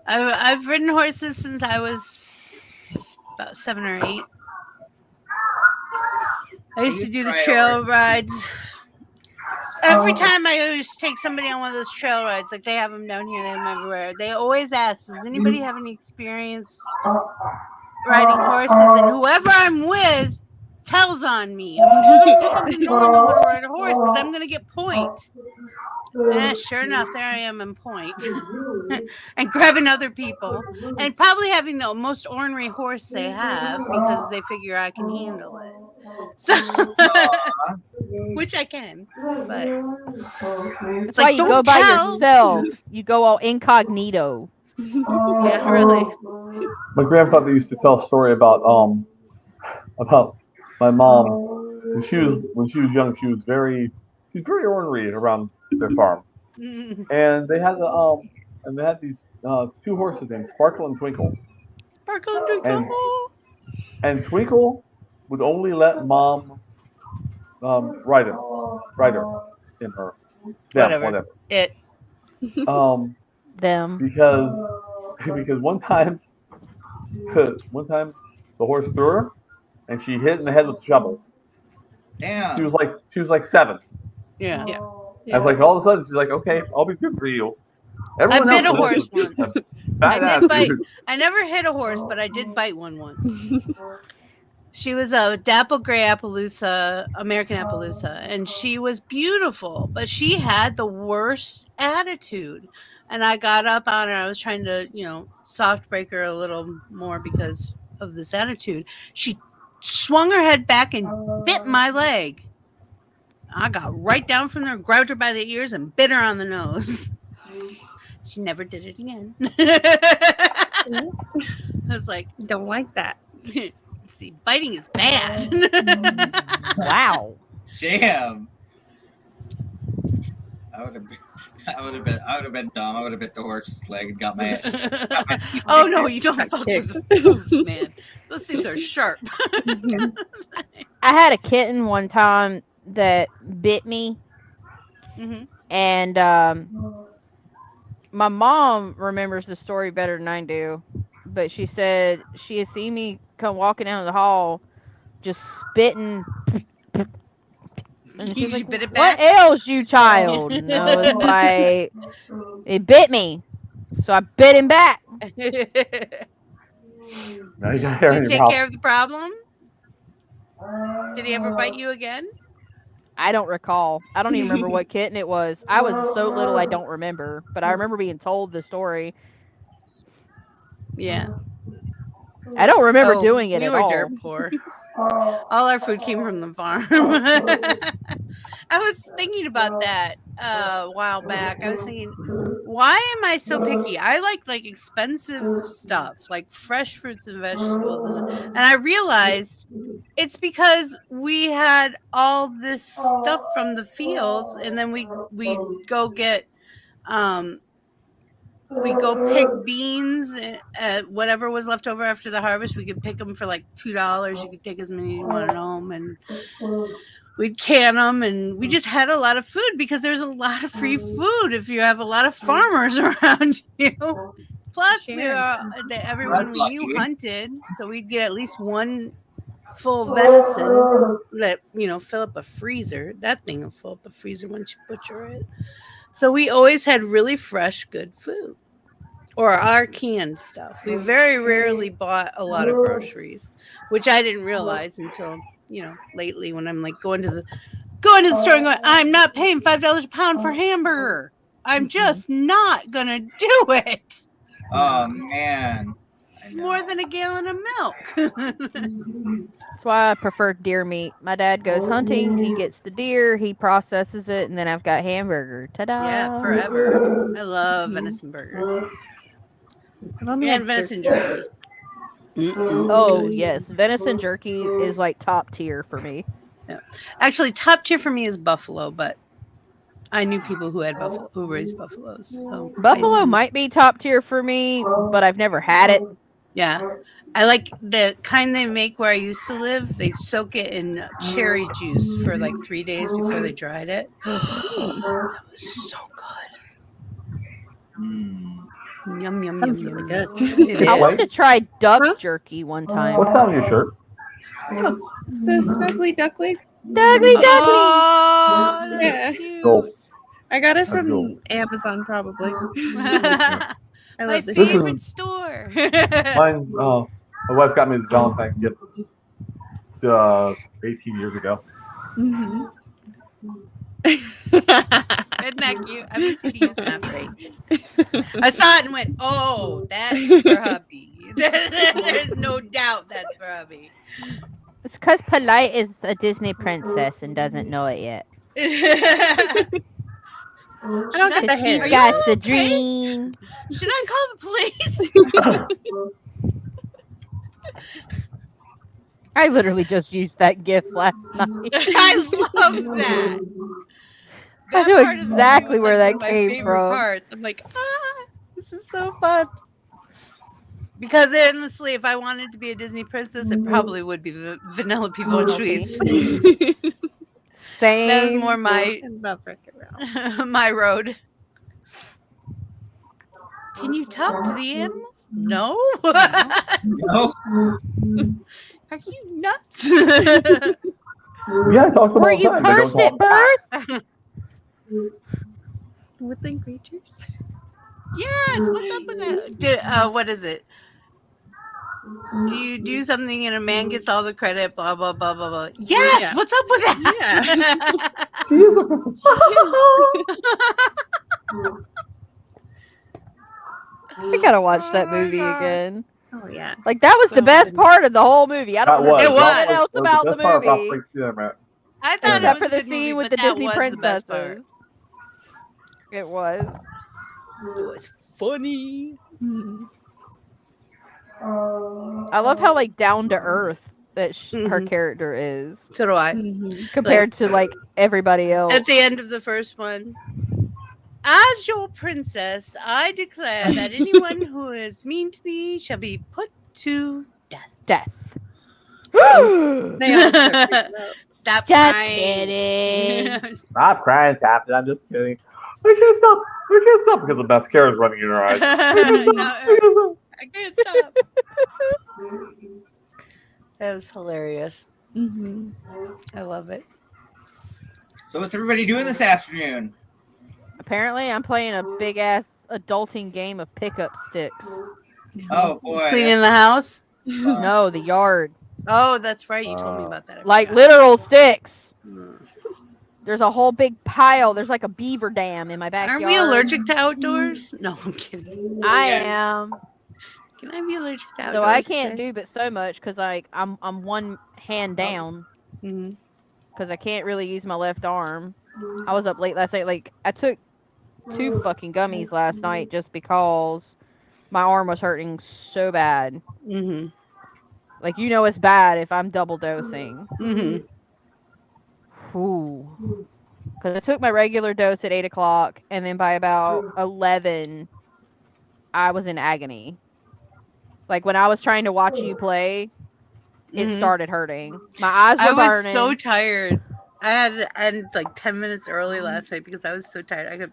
I've ridden horses since I was about 7 or 8. I used to do the trail rides. Every time I always take somebody on one of those trail rides, like they have them down here, they have them everywhere. They always ask, does anybody have any experience riding horses? And whoever I'm with tells on me. I'm like, I don't know how to ride a horse because I'm going to get point. Yeah, sure enough, there I am in point. And grabbing other people. And probably having the most ornery horse they have because they figure I can handle it. So, which I can. But it's like, you go by yourself. You go all incognito. Yeah, really. My grandfather used to tell a story about my mom. When she was young, she was very ornery around their farm. And they had these 2 horses named Sparkle and Twinkle. Sparkle and Twinkle. And Twinkle would only let Mom ride her in her. Whatever. It. Them. Because one time the horse threw her and she hit in the head with a shovel. Damn. She was like 7. Yeah. I was like, all of a sudden she's like, okay, I'll be good for you. I've bit a horse once. I did bite. Dude. I never hit a horse, but I did bite one once. She was a dapple gray American Appaloosa, and she was beautiful, but she had the worst attitude. And I got up on her. I was trying to, soft break her a little more because of this attitude. She swung her head back and bit my leg. I got right down from there, grabbed her by the ears, and bit her on the nose. She never did it again. I was like, don't like that. See, biting is bad. Wow. Damn. I would have been dumb. I would have bit the horse's leg and got my Oh no, you don't fuck with the hooves, man. Those things are sharp. I had a kitten one time that bit me, and my mom remembers the story better than I do, but she said she had seen me come walking down the hall, just spitting. And she's like, "What ails you, child?" And I was like, "It bit me," so I bit him back. Did you take care of the problem? Did he ever bite you again? I don't recall. I don't even remember what kitten it was. I was so little I don't remember, but I remember being told the story. Yeah. I don't remember doing it at all. We were dirt poor. All our food came from the farm. I was thinking about that a while back. I was thinking, why am I so picky? I like expensive stuff, like fresh fruits and vegetables, and I realized it's because we had all this stuff from the fields, and then we go get we go pick beans, whatever was left over after the harvest. We could pick them for like $2. You could take as many as you wanted home, and we'd can them. And we just had a lot of food because there's a lot of free food if you have a lot of farmers around you. Plus, everyone we knew hunted, so we'd get at least one full venison that fill up a freezer. That thing will fill up a freezer once you butcher it. So we always had really fresh, good food, or our canned stuff. We very rarely bought a lot of groceries, which I didn't realize until lately when I'm like going to the store and going, I'm not paying $5 a pound for hamburger. I'm just not gonna do it. Oh man. It's more than a gallon of milk. That's why I prefer deer meat. My dad goes hunting, he gets the deer, he processes it, and then I've got hamburger. Ta-da! Yeah, forever. I love venison burger. And venison jerky. Oh, yes. Venison jerky is like top tier for me. Yeah. Actually, top tier for me is buffalo, but I knew people who had buffalo, who raised buffaloes. So buffalo might be top tier for me, but I've never had it. Yeah. I like the kind they make where I used to live. They soak it in cherry juice for like 3 days before they dried it. That was so good. Yum, yum, Sounds yum, really yum. good. I wanted to try duck jerky one time. What's on your shirt? Oh, it's a snuggly duckly. Duckly, duckly. Oh, that's Yeah. cute. Gold. I got it That's from gold. Amazon, probably. I My love this. favorite store. Mine, my wife got me the Valentine's gift 18 years ago. Mm-hmm. Isn't that cute? I've been seeing you using that right. I saw it and went, oh, that's for hubby. There's no doubt that's for hubby. It's because Polite is a Disney princess and doesn't know it yet. I don't get the hair. She's got the dream. Should I call the police? I literally just used that gift last night. I love that. I know exactly where that came from. Parts. I'm like, this is so fun. Because honestly, if I wanted to be a Disney princess, it probably would be the Vanellope von Schweetz. Same. That was more my my road. Can you talk to the animals? No. No. Are you nuts? Yeah, I talk to them Were all the you time. They don't cursed at talk. birth? Woodland creatures? Yes. What's up with that? What is it? Do you do something and a man gets all the credit? Blah blah blah blah blah. Yes. Yeah. What's up with that? I gotta watch that movie again. Oh, yeah. Like, that was the best part of the whole movie. I don't know It was. what else about the best part about movie. I thought Except it was for a the good movie, scene with but the that Disney was the best part. princesses. It was. It was funny. I love how, like, down to earth that her character is. So do I. Compared to like everybody else. At the end of the first one, as your princess, I declare that anyone who is mean to me shall be put to death. They all start Stop Just crying. kidding. Stop crying, Captain. I'm just kidding. I can't stop. I can't stop because the mascara is running in your eyes. I can't stop. That was hilarious. I love it. So what's everybody doing this afternoon? Apparently, I'm playing a big ass adulting game of pickup sticks. Oh boy. Cleaning the house? No, the yard. Oh, that's right. You told me about that. I Like forgot. literal sticks. There's a whole big pile. There's like a beaver dam in my backyard. Aren't we allergic to outdoors? No, I'm kidding. I am. Can I be allergic to outdoors? So I can't do but so much because like I'm one hand down. Because I can't really use my left arm. I was up late last night. Like I took 2 fucking gummies last night just because my arm was hurting so bad. Like you know it's bad if I'm double dosing. Ooh. Because I took my regular dose at 8 o'clock, and then by about 11, I was in agony. Like when I was trying to watch you play, it started hurting. My eyes were burning. I was so tired. I had like 10 minutes early last night because I was so tired.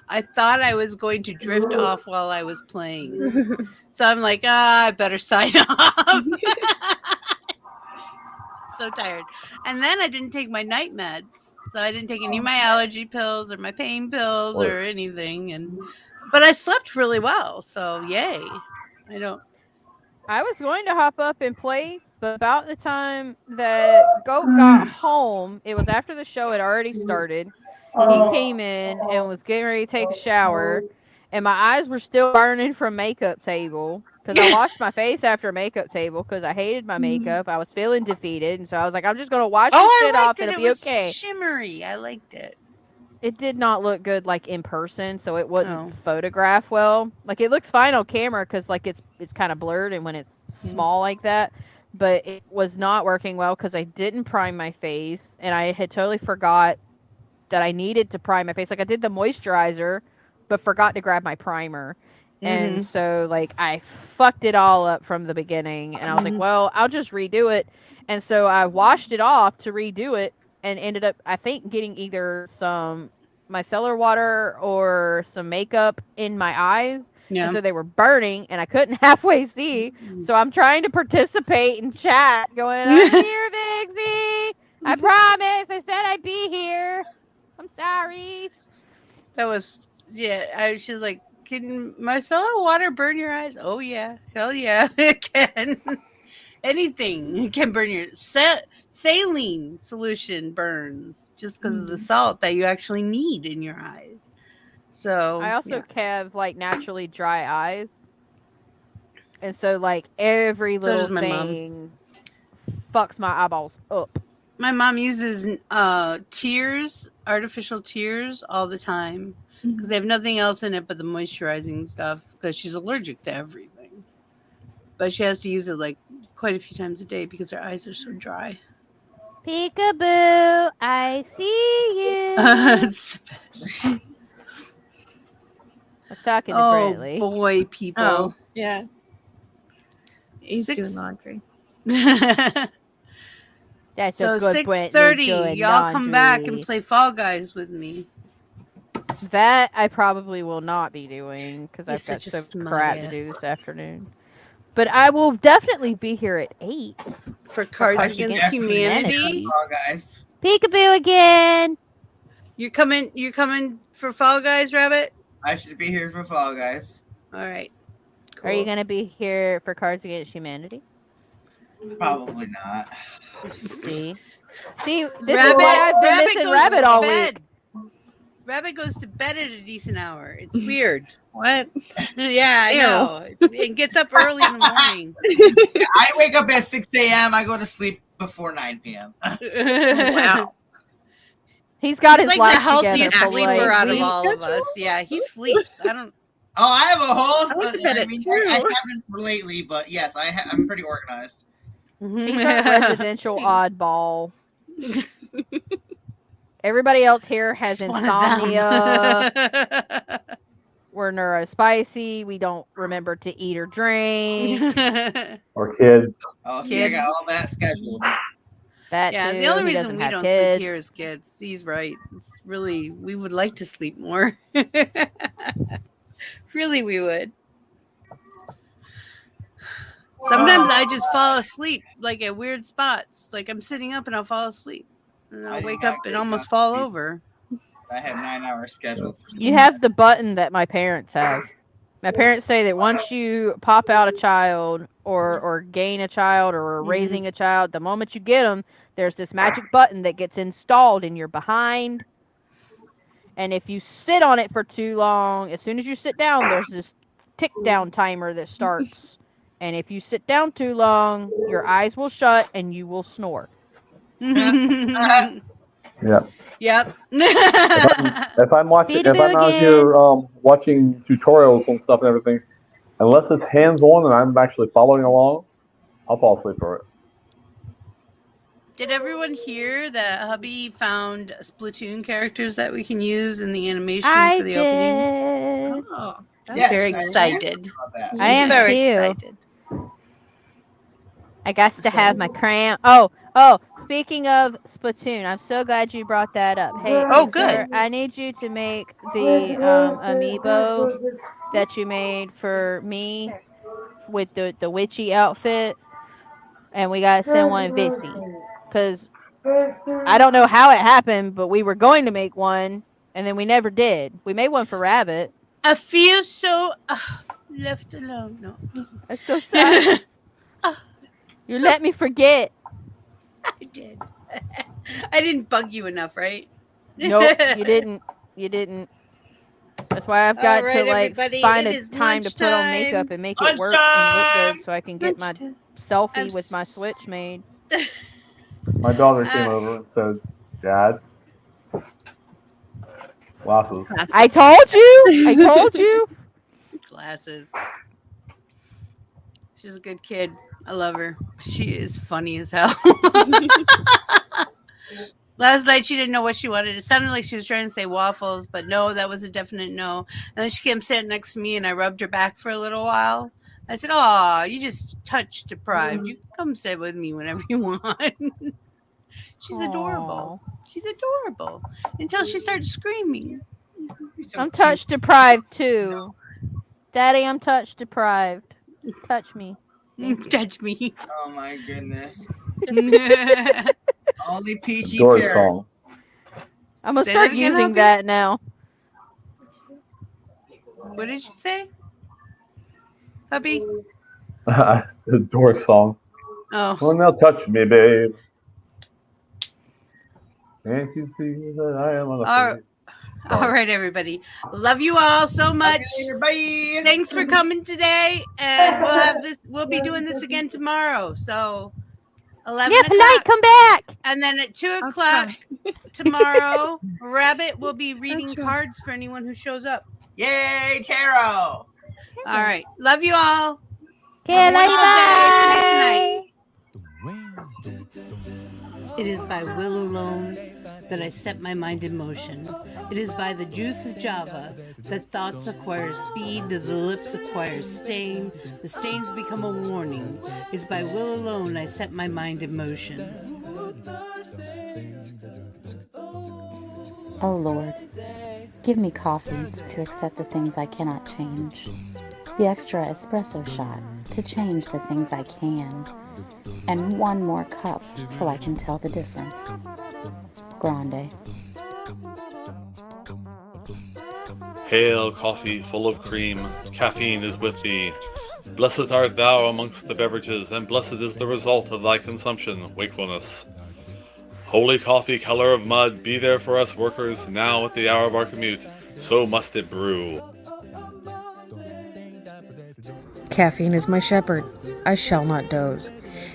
I thought I was going to drift off while I was playing. So I'm like, I better sign off. So tired. And then I didn't take my night meds. So I didn't take any of my allergy pills or my pain pills or anything. But I slept really well. So yay. I was going to hop up and play, but about the time that Goat got home, it was after the show had already started. He came in and was getting ready to take a shower, and my eyes were still burning from makeup table because I washed my face after makeup table because I hated my makeup. I was feeling defeated, and so I was like, I'm just gonna wash this shit off and it'll be okay. Shimmery. I liked it. It did not look good like in person, so it wouldn't photograph well. Like it looks fine on camera because like it's kind of blurred and when it's small like that. But it was not working well because I didn't prime my face, and I had totally forgot that I needed to prime my face. Like I did the moisturizer, but forgot to grab my primer. And so like I fucked it all up from the beginning, and I was like, well, I'll just redo it. And so I washed it off to redo it and ended up, I think, getting either some micellar water or some makeup in my eyes. And so they were burning, and I couldn't halfway see. So I'm trying to participate in chat, going, I'm here, Vixie. I promise. I said I'd be here. I'm sorry. That was, she's like, can micellar water burn your eyes? Oh, yeah. Hell yeah. It can. Anything can burn your... Saline solution burns just because of the salt that you actually need in your eyes. So I also have like naturally dry eyes, and so like every little thing fucks my eyeballs up. My mom uses artificial tears all the time because they have nothing else in it but the moisturizing stuff because she's allergic to everything. But she has to use it like quite a few times a day because her eyes are so dry. Peekaboo, I see you. I was talking to Brantley. Oh, boy, people. Oh, yeah. He's doing laundry. That's so a good 6:30, y'all come back and play Fall Guys with me. That I probably will not be doing because I've got such a some crap to smart do this afternoon. But I will definitely be here at 8 for Cards Against Humanity. Fall Guys. Peekaboo again. You're coming for Fall Guys, Rabbit? I should be here for Fall Guys. All right. Cool. Are you gonna be here for Cards Against Humanity? Probably not. See, this is why I've been missing Rabbit all week. Rabbit goes to bed at a decent hour. It's weird. What? Yeah, I know. It gets up early in the morning. I wake up at 6 a.m. I go to sleep before 9 p.m. Wow. He's got his like life the healthiest together, sleeper out of all of us. Yeah, he sleeps. I don't. Oh, I have a whole. I went to bed at 2. I haven't lately, but yes, I'm pretty organized. He's our residential oddball. Everybody else here has Just one of them. insomnia. We're neurospicy. We don't remember to eat or drink. Or kids. Oh, see, I got all that scheduled. That Yeah, too. the only He reason doesn't we have don't kids. sleep here is kids. He's right. It's really, we would like to sleep more. Really, we would. Sometimes I just fall asleep, like at weird spots. Like I'm sitting up and I'll fall asleep. And I I'll do wake not up and get almost enough fall sleep. over. I have 9 hours scheduled. For You have the button that my parents have. My parents say that once you pop out a child or gain a child or are raising a child, the moment you get them, there's this magic button that gets installed in your behind. And if you sit on it for too long, as soon as you sit down, there's this tick down timer that starts. And if you sit down too long, your eyes will shut and you will snore. Yeah. Yep. If I'm watching, if I'm out here watching tutorials and stuff and everything, unless it's hands-on and I'm actually following along, I'll fall asleep for it. Did everyone hear that Hubby found Splatoon characters that we can use in the animation for the openings? Oh, I'm Yes, very I am excited. about that. I am very too. excited. I got to have my crown. Oh, speaking of Splatoon, I'm so glad you brought that up. Hey, Oh, sir, good. I need you to make the amiibo that you made for me with the witchy outfit, and we gotta send one Vixy. Because I don't know how it happened, but we were going to make one, and then we never did. We made one for Rabbit. I feel so left alone. No. That's so sad. You let me forget. I did. I didn't bug you enough, right? Nope, you didn't. You didn't. That's why I've got All to right, like everybody, find it a is time to put on makeup lunchtime. and make it work and look good so I can get my Lunchtime. selfie I'm with my Switch made. My daughter came over and said, "Dad, glasses." I told you. I told you. Glasses. She's a good kid. I love her. She is funny as hell. Last night she didn't know what she wanted. It sounded like she was trying to say waffles, but no, that was a definite no. And then she came sitting next to me and I rubbed her back for a little while. I said, "Oh, you just touch deprived. You can come sit with me whenever you want." She's adorable. She's adorable. Until she started screaming. I'm touch deprived too. Daddy, I'm touch deprived. Touch me. Touch me. Oh my goodness. Only peachy Doris parents. song. I'm gonna Say start that again, using Hubby? that now. What did you say? Hubby? The Doris song. Oh. Well, now touch me, babe. Can't you see that I am on All right, everybody. Love you all so much. Bye. Thanks for coming today, and we'll have this. We'll be doing this again tomorrow. So, 11 Yeah, Polite, o'clock, come back. and then at 2 o'clock tomorrow, Rabbit will be reading cards for anyone who shows up. Yay, tarot. All right, love you all. Okay, Have a bye. wonderful day. Good night. It is by will alone that I set my mind in motion. It is by the juice of Java that thoughts acquire speed, that the lips acquire stain, the stains become a warning. It's by will alone I set my mind in motion. Oh Lord, give me coffee to accept the things I cannot change, the extra espresso shot to change the things I can, and one more cup so I can tell the difference. Grande. Hail, coffee full of cream, caffeine is with thee. Blessed art thou amongst the beverages, and blessed is the result of thy consumption, wakefulness. Holy coffee, color of mud, be there for us workers, now at the hour of our commute, so must it brew. Caffeine is my shepherd, I shall not doze.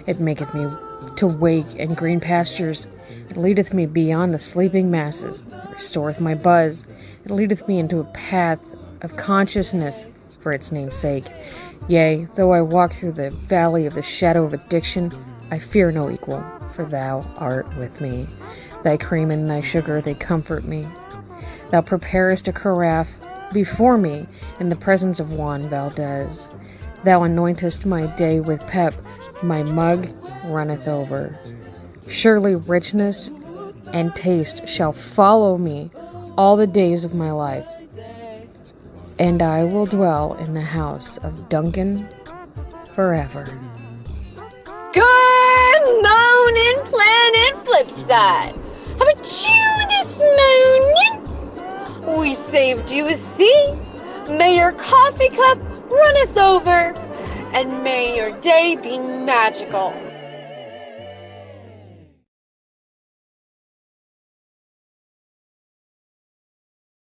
It maketh me to wake in green pastures. It leadeth me beyond the sleeping masses. It restoreth my buzz. It leadeth me into a path of consciousness for its name's sake. Yea, though I walk through the valley of the shadow of addiction, I fear no equal, for thou art with me. Thy cream and thy sugar, they comfort me. Thou preparest a carafe before me in the presence of Juan Valdez. Thou anointest my day with pep, my mug runneth over. Surely richness and taste shall follow me all the days of my life, and I will dwell in the house of Duncan forever. Good morning, Planet Flipside. How about you this morning? We saved you a seat. May your coffee cup runneth over, and may your day be magical.